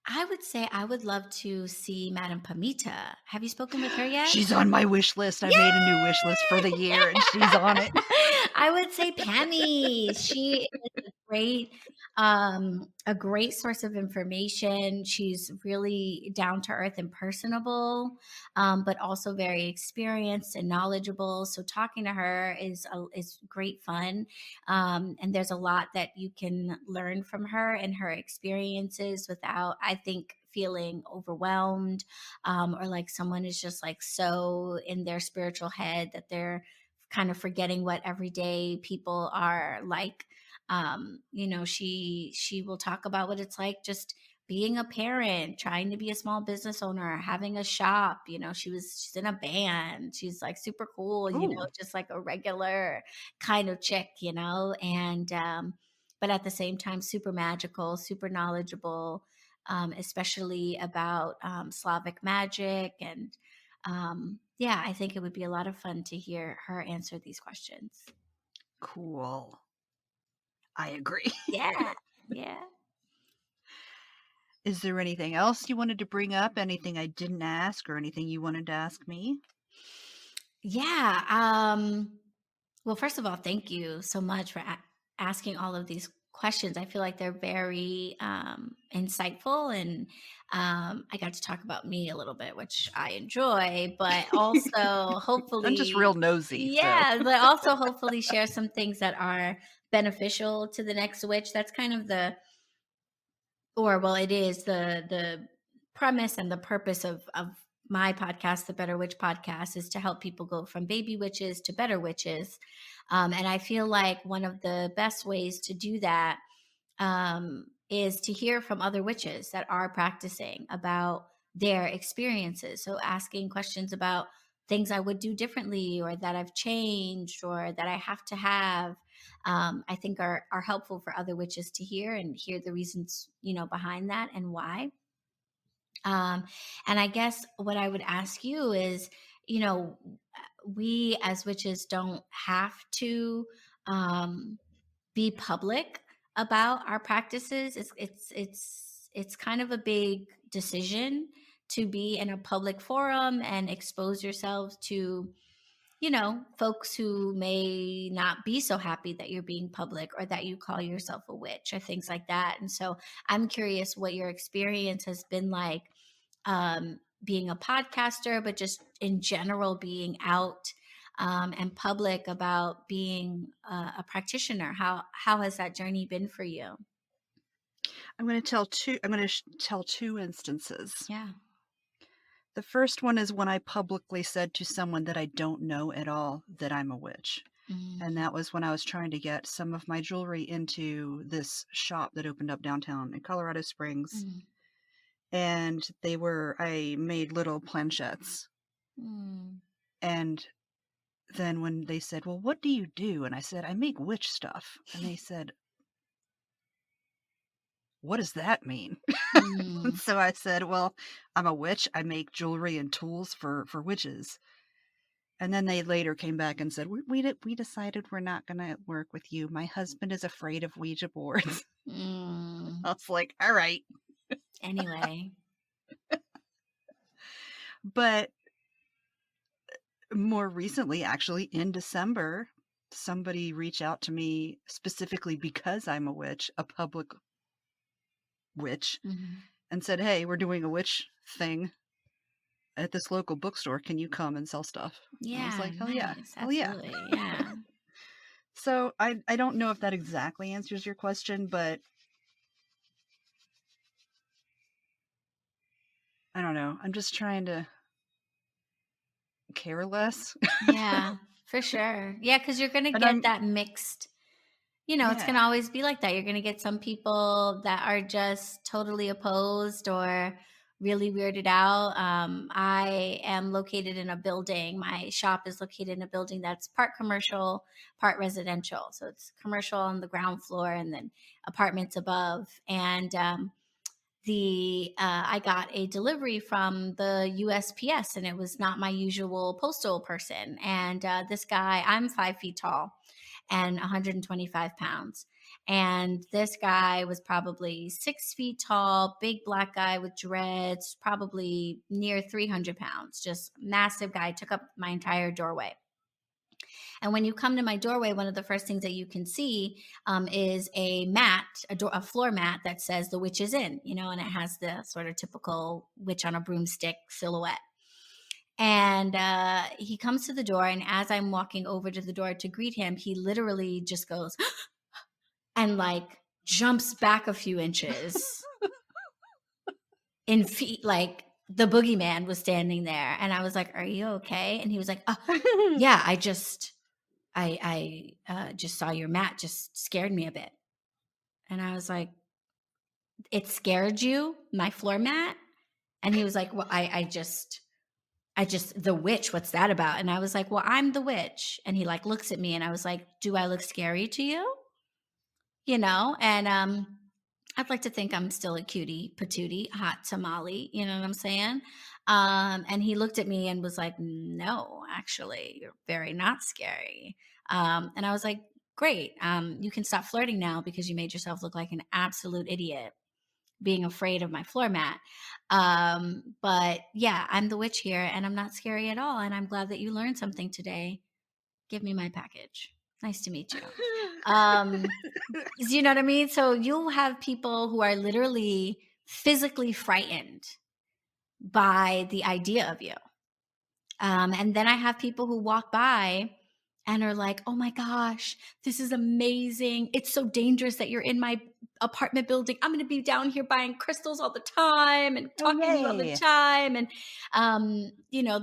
I would say I would love to see Madame Pamita. Have you spoken with her yet? She's on my wish list. I made a new wish list for the year, and she's on it. I would say Pammy. She is a great source of information. She's really down to earth and personable, but also very experienced and knowledgeable. So talking to her is great fun. And there's a lot that you can learn from her and her experiences without, I think, feeling overwhelmed, or like someone is just like so in their spiritual head that they're kind of forgetting what everyday people are like. She will talk about what it's like just being a parent, trying to be a small business owner, having a shop. She's in a band. She's like super cool, Ooh. just like a regular kind of chick, and but at the same time, super magical, super knowledgeable, especially about Slavic magic. And yeah, I think it would be a lot of fun to hear her answer these questions. Cool. I agree. Yeah. Yeah. Is there anything else you wanted to bring up? Anything I didn't ask, or anything you wanted to ask me? Yeah. Well, first of all, thank you so much for asking all of these questions. I feel like they're very insightful, and I got to talk about me a little bit, which I enjoy, but also hopefully I'm just real nosy. Yeah, so. but also hopefully share some things that are beneficial to the next witch. That's kind of it is the premise and the purpose of my podcast, the Better Witch Podcast, is to help people go from baby witches to better witches. And I feel like one of the best ways to do that is to hear from other witches that are practicing about their experiences. So asking questions about things I would do differently, or that I've changed, or that I have to have, I think are helpful for other witches to hear, and hear the reasons, behind that and why. And I guess what I would ask you is, we as witches don't have to be public about our practices. It's kind of a big decision to be in a public forum and expose yourselves to folks who may not be so happy that you're being public, or that you call yourself a witch, or things like that. And so I'm curious what your experience has been like, being a podcaster, but just in general being out and public about being a practitioner. How has that journey been for you? I'm going to tell two instances. Yeah. The first one is when I publicly said to someone that I don't know at all that I'm a witch. And that was when I was trying to get some of my jewelry into this shop that opened up downtown in Colorado Springs. And I made little planchettes. And then when they said, well, what do you do? And I said, I make witch stuff. And they said, what does that mean? So I said, well, I'm a witch. I make jewelry and tools for witches. And then they later came back and said, we decided we're not going to work with you. My husband is afraid of Ouija boards. I was like, all right. Anyway. But more recently, actually in December, somebody reached out to me specifically because I'm a witch, a public witch, and said, hey, we're doing a witch thing. at this local bookstore. Can you come and sell stuff? And I was Yeah, like, hell yeah. nice. Hell yeah. Absolutely. Yeah. So I don't know if that exactly answers your question, but I don't know. I'm just trying to care less. Yeah, for sure. Yeah, because you're gonna But get I'm that mixed, it's gonna yeah. always be like that. You're gonna get some people that are just totally opposed or really weirded out. I am located in a building. My shop is located in a building that's part commercial, part residential. So it's commercial on the ground floor and then apartments above. And I got a delivery from the USPS, and it was not my usual postal person. And this guy, I'm 5 feet tall and 125 pounds. And this guy was probably 6 feet tall, big black guy with dreads, probably near 300 pounds, just massive guy, took up my entire doorway. And when you come to my doorway, one of the first things that you can see is a mat, a floor mat that says "The Witch is in," and it has the sort of typical witch on a broomstick silhouette. And he comes to the door, and as I'm walking over to the door to greet him, he literally just goes and like jumps back a few inches in feet, like the boogeyman was standing there. And I was like, "Are you okay?" And he was like, "Oh, yeah, I just saw your mat, just scared me a bit." And I was like, "It scared you, my floor mat?" And he was like, "Well, I just, the witch, what's that about?" And I was like, "Well, I'm the witch." And he like looks at me and I was like, "Do I look scary to you?" And I'd like to think I'm still a cutie patootie, hot tamale, you know what I'm saying? And he looked at me and was like, "No, actually, you're very not scary." And I was like, "Great. You can stop flirting now because you made yourself look like an absolute idiot being afraid of my floor mat." But yeah, I'm the witch here and I'm not scary at all. And I'm glad that you learned something today. Give me my package. Nice to meet you. You know what I mean? So you'll have people who are literally physically frightened by the idea of you. And then I have people who walk by and are like, "Oh my gosh, this is amazing. It's so dangerous that you're in my apartment building. I'm going to be down here buying crystals all the time and Oh, talking to you all the yay. time." And,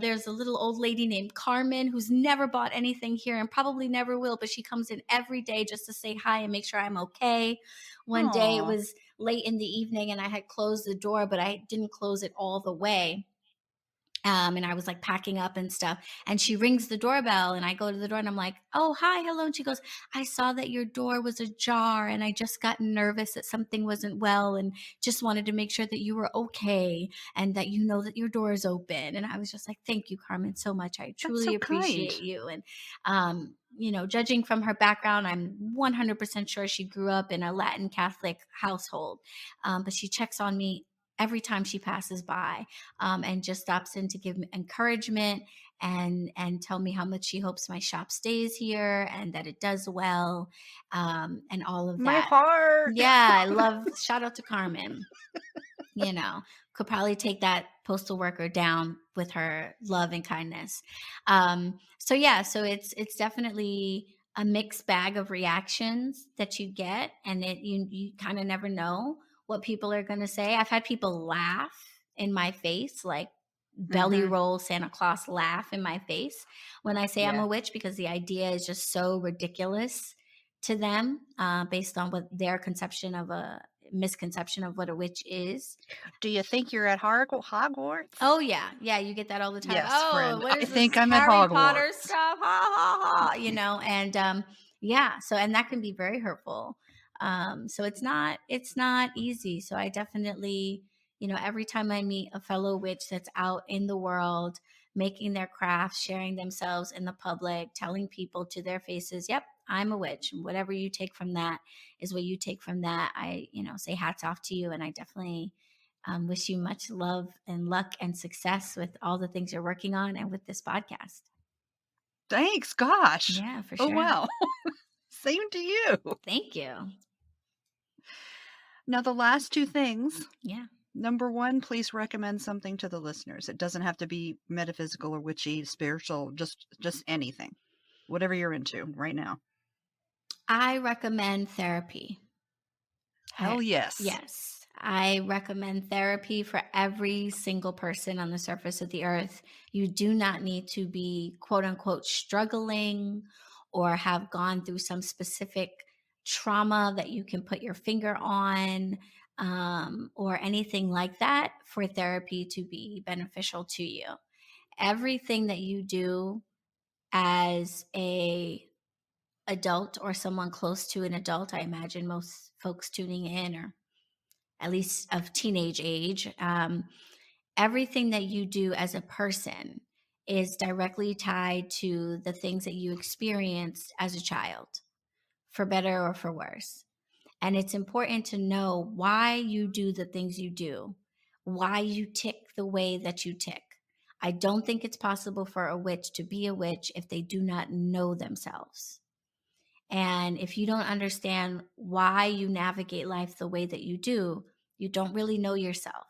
there's a little old lady named Carmen who's never bought anything here and probably never will, but she comes in every day just to say hi and make sure I'm okay. One day it Aw. was late in the evening and I had closed the door, but I didn't close it all the way. And I was like packing up and stuff. And she rings the doorbell and I go to the door and I'm like, "Oh, hi, hello." And she goes, "I saw that your door was ajar and I just got nervous that something wasn't well and just wanted to make sure that you were okay and that you know that your door is open." And I was just like, "Thank you, Carmen, so much. I That's truly so kind. appreciate you." And, judging from her background, I'm 100% sure she grew up in a Latin Catholic household. But she checks on me every time she passes by, and just stops in to give me encouragement and tell me how much she hopes my shop stays here and that it does well, and all of My that. heart. Yeah, I love. Shout out to Carmen. Could probably take that postal worker down with her love and kindness. So it's definitely a mixed bag of reactions that you get, and you kind of never know what people are going to say. I've had people laugh in my face, like belly roll Santa Claus laugh in my face when I say I'm Yeah. a witch, because the idea is just so ridiculous to them, based on what their misconception of what a witch is. Do you think you're at Hogwarts? Oh yeah, you get that all the time. Yes, "Oh, friend. what I is think this I'm at Harry Potter Hogwarts." stuff? Ha ha ha!" And so and that can be very hurtful. So it's not easy. So I definitely, every time I meet a fellow witch that's out in the world, making their crafts, sharing themselves in the public, telling people to their faces, "Yep, I'm a witch." And whatever you take from that is what you take from that. I, say hats off to you. And I definitely wish you much love and luck and success with all the things you're working on and with this podcast. Thanks. Gosh. Yeah, for Oh, sure. wow. Same to you. Thank you. Now, the last two things. Yeah. Number one, please recommend something to the listeners. It doesn't have to be metaphysical or witchy, spiritual, just anything. Whatever you're into right now. I recommend therapy. Hell yes. Yes. I recommend therapy for every single person on the surface of the earth. You do not need to be quote unquote struggling or have gone through some specific trauma that you can put your finger on, or anything like that for therapy to be beneficial to you. Everything that you do as a adult or someone close to an adult, I imagine most folks tuning in, or at least of teenage age, everything that you do as a person is directly tied to the things that you experienced as a child, for better or for worse. And it's important to know why you do the things you do, why you tick the way that you tick. I don't think it's possible for a witch to be a witch if they do not know themselves. And if you don't understand why you navigate life the way that you do, you don't really know yourself.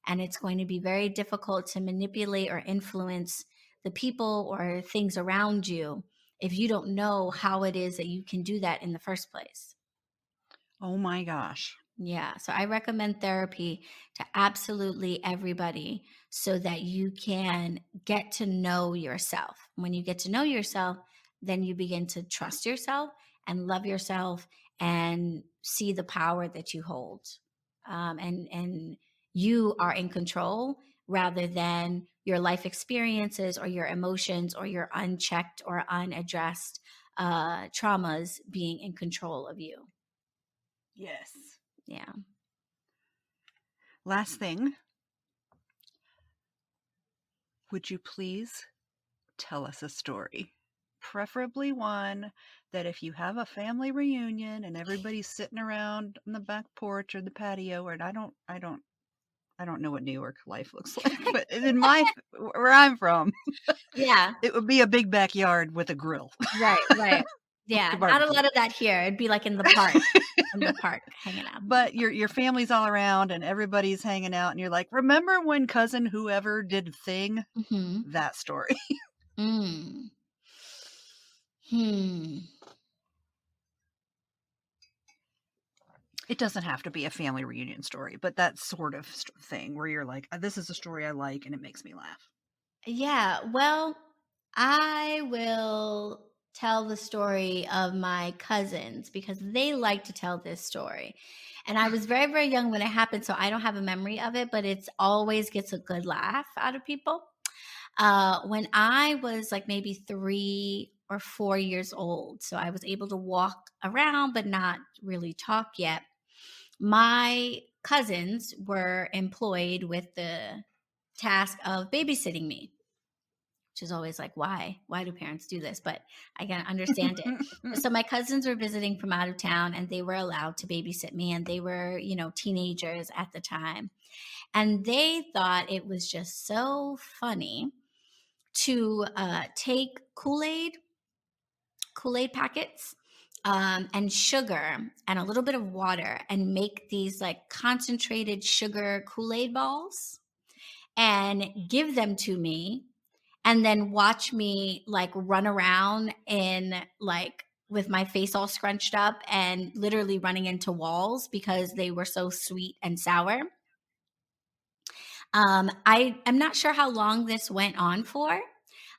And it's going to be very difficult to manipulate or influence the people or things around you if you don't know how it is that you can do that in the first place. Oh my gosh. Yeah. So I recommend therapy to absolutely everybody so that you can get to know yourself. When you get to know yourself, then you begin to trust yourself and love yourself and see the power that you hold. And you are in control rather than your life experiences or your emotions or your unchecked or unaddressed traumas being in control of you. Yes. Yeah. Last thing. Would you please tell us a story? Preferably one that if you have a family reunion and everybody's sitting around on the back porch or the patio, or I don't know what New York life looks like, but in where I'm from, Yeah. it would be a big backyard with a grill. Right. Yeah. Not a lot of that here. It'd be like in the park. In the park, hanging out. But your family's all around and everybody's hanging out, and you're like, remember when cousin whoever did thing? Mm-hmm. That story. It doesn't have to be a family reunion story, but that sort of thing where you're like, this is a story I like and it makes me laugh. Yeah. Well, I will tell the story of my cousins because they like to tell this story. And I was very, very young when it happened, so I don't have a memory of it, but it's always gets a good laugh out of people. When I was like maybe 3 or 4 years old, so I was able to walk around but not really talk yet. My cousins were employed with the task of babysitting me, which is always like, why do parents do this? But I can understand it. So my cousins were visiting from out of town and they were allowed to babysit me, and they were, teenagers at the time. And they thought it was just so funny to take Kool-Aid packets, and sugar and a little bit of water and make these like concentrated sugar Kool-Aid balls and give them to me, and then watch me like run around in like with my face all scrunched up and literally running into walls because they were so sweet and sour. I am not sure how long this went on for,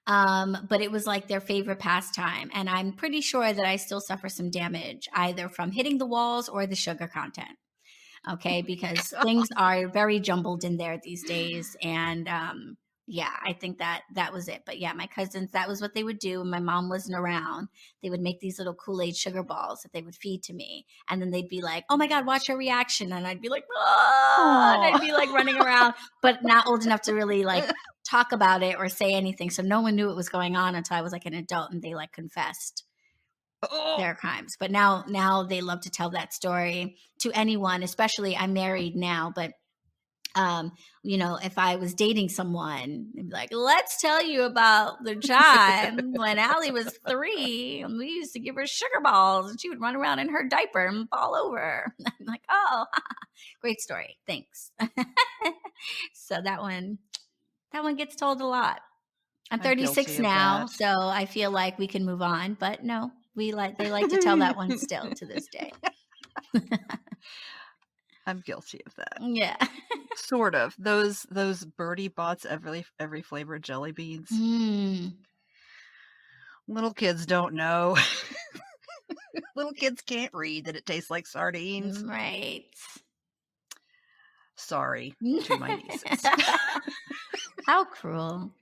but it was like their favorite pastime. And I'm pretty sure that I still suffer some damage either from hitting the walls or the sugar content. Okay, because things are very jumbled in there these days. And yeah, I think that was it. But yeah, my cousins, that was what they would do when my mom wasn't around. They would make these little Kool-Aid sugar balls that they would feed to me. And then they'd be like, oh my God, watch her reaction. And I'd be like, oh, and I'd be like running around, but not old enough to really like talk about it or say anything. So no one knew what was going on until I was like an adult and they like confessed their crimes. But now they love to tell that story to anyone, especially I'm married now, but If I was dating someone, it'd be like, let's tell you about the time when Aly was 3 and we used to give her sugar balls and she would run around in her diaper and fall over. I'm like, oh, great story. Thanks. So that one gets told a lot. I'm I'm guilty 36 of now, that. so I feel like we can move on, but no, they like to tell that one still to this day. I'm guilty of that. Yeah. Sort of. Those Birdie Bots every flavor of jelly beans. Little kids don't know. Little kids can't read that it tastes like sardines. Right. Sorry to my nieces. How cruel.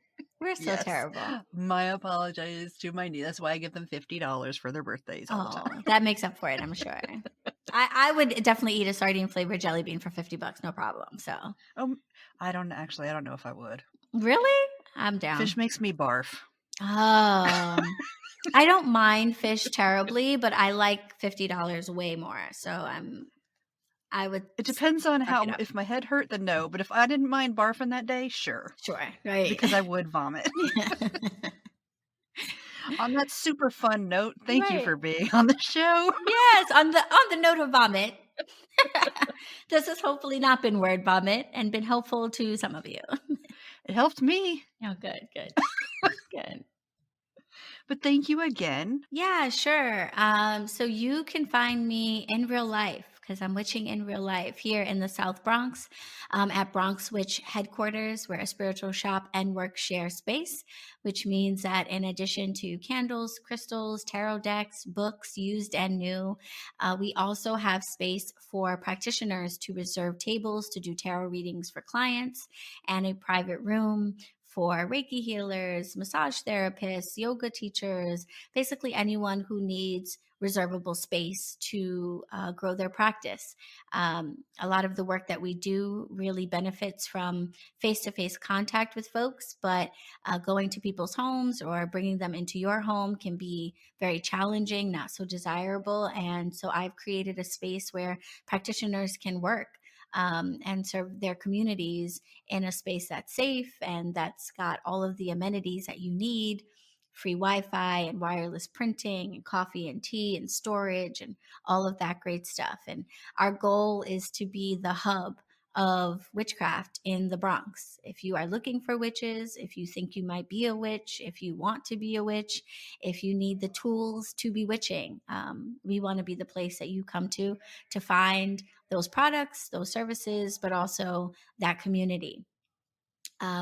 We're so Yes. terrible. My apologies to my niece. That's why I give them $50 for their birthdays all the time. That makes up for it, I'm sure. I would definitely eat a sardine flavored jelly bean for $50, no problem. So I don't know if I would. Really? I'm down. Fish makes me barf. Oh. I don't mind fish terribly, but I like $50 way more. So I would. It depends on if my head hurt, then no. But if I didn't mind barfing that day, sure. Sure, right. Because I would vomit. On that super fun note, thank you for being on the show. Yes, on the note of vomit. This has hopefully not been word vomit and been helpful to some of you. It helped me. Oh, good. Good. But thank you again. Yeah, sure. So you can find me in real life, because I'm witching in real life here in the South Bronx at Bronx Witch headquarters. We're a spiritual shop and work share space, which means that in addition to candles, crystals, tarot decks, books, used and new, we also have space for practitioners to reserve tables to do tarot readings for clients and a private room for Reiki healers, massage therapists, yoga teachers, basically anyone who needs reservable space to grow their practice. A lot of the work that we do really benefits from face-to-face contact with folks, but going to people's homes or bringing them into your home can be very challenging, not so desirable. And so I've created a space where practitioners can work and serve their communities in a space that's safe and that's got all of the amenities that you need, free Wi-Fi and wireless printing and coffee and tea and storage and all of that great stuff. And our goal is to be the hub of witchcraft in the Bronx. If you are looking for witches, if you think you might be a witch, if you want to be a witch, if you need the tools to be witching, we want to be the place that you come to find those products, those services, but also that community.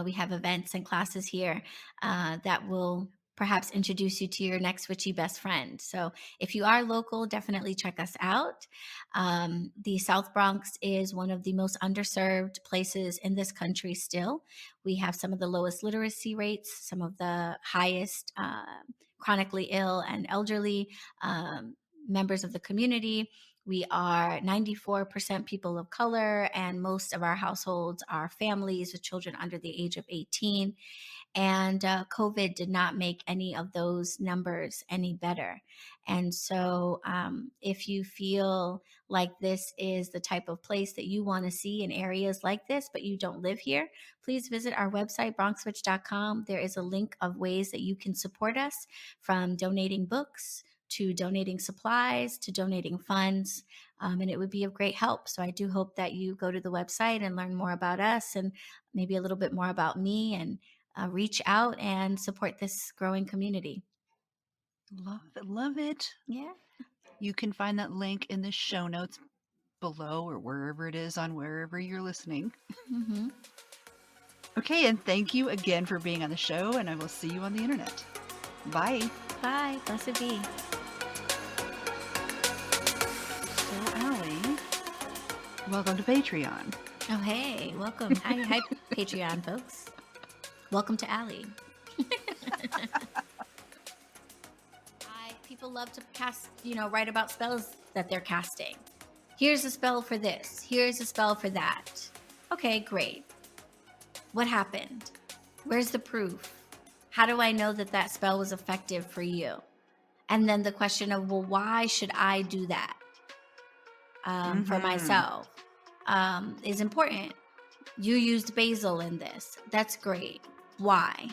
We have events and classes here that will perhaps introduce you to your next witchy best friend. So if you are local, definitely check us out. The South Bronx is one of the most underserved places in this country still. We have some of the lowest literacy rates, some of the highest chronically ill and elderly members of the community. We are 94% people of color, and most of our households are families with children under the age of 18. And COVID did not make any of those numbers any better. And so if you feel like this is the type of place that you want to see in areas like this, but you don't live here, please visit our website, bronxwitch.com. There is a link of ways that you can support us, from donating books to donating supplies, to donating funds, and it would be of great help. So I do hope that you go to the website and learn more about us and maybe a little bit more about me, and reach out and support this growing community. Love it. Yeah. You can find that link in the show notes below, or wherever it is on wherever you're listening. Mm-hmm. Okay, and thank you again for being on the show, and I will see you on the internet. Bye. Bye. Blessed be. So, Aly, welcome to Patreon. Oh, hey. Welcome. Hi, Patreon folks. Welcome to Aly. People love to cast, write about spells that they're casting. Here's a spell for this. Here's a spell for that. Okay, great. What happened? Where's the proof? How do I know that that spell was effective for you? And then the question of, well, why should I do that for myself is important. You used basil in this. That's great. Why?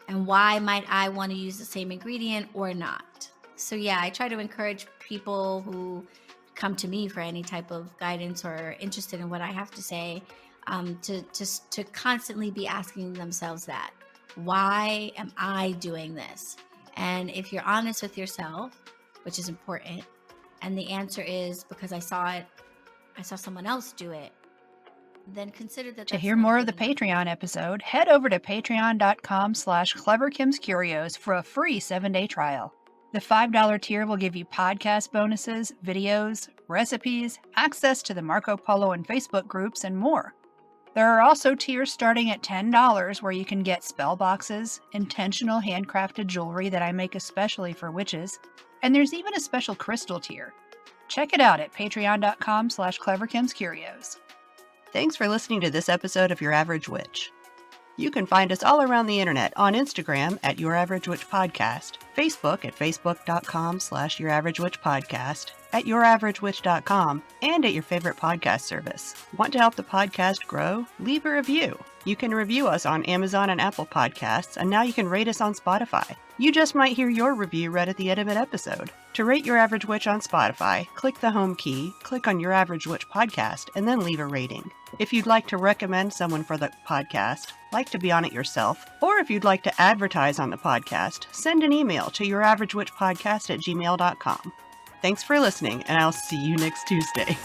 And why might I want to use the same ingredient or not? So yeah, I try to encourage people who come to me for any type of guidance or interested in what I have to say, to constantly be asking themselves that. Why am I doing this? And if you're honest with yourself, which is important, and the answer is because I saw someone else do it, then consider that. To hear more of the Patreon episode, head over to patreon.com/cleverkimscurios for a free 7-day trial. The $5 tier will give you podcast bonuses, videos, recipes, access to the Marco Polo and Facebook groups, and more. There are also tiers starting at $10 where you can get spell boxes, intentional handcrafted jewelry that I make especially for witches, and there's even a special crystal tier. Check it out at patreon.com/cleverkimscurios. Thanks for listening to this episode of Your Average Witch. You can find us all around the internet on Instagram at Your Average Witch Podcast, Facebook at facebook.com/YourAverageWitchPodcast, at YourAverageWitch.com, and at your favorite podcast service. Want to help the podcast grow? Leave a review. You can review us on Amazon and Apple Podcasts, and now you can rate us on Spotify. You just might hear your review read at the end of an episode. To rate Your Average Witch on Spotify, click the home key, click on Your Average Witch Podcast, and then leave a rating. If you'd like to recommend someone for the podcast, like to be on it yourself, or if you'd like to advertise on the podcast, send an email to YourAverageWitchPodcast@gmail.com. Thanks for listening, and I'll see you next Tuesday.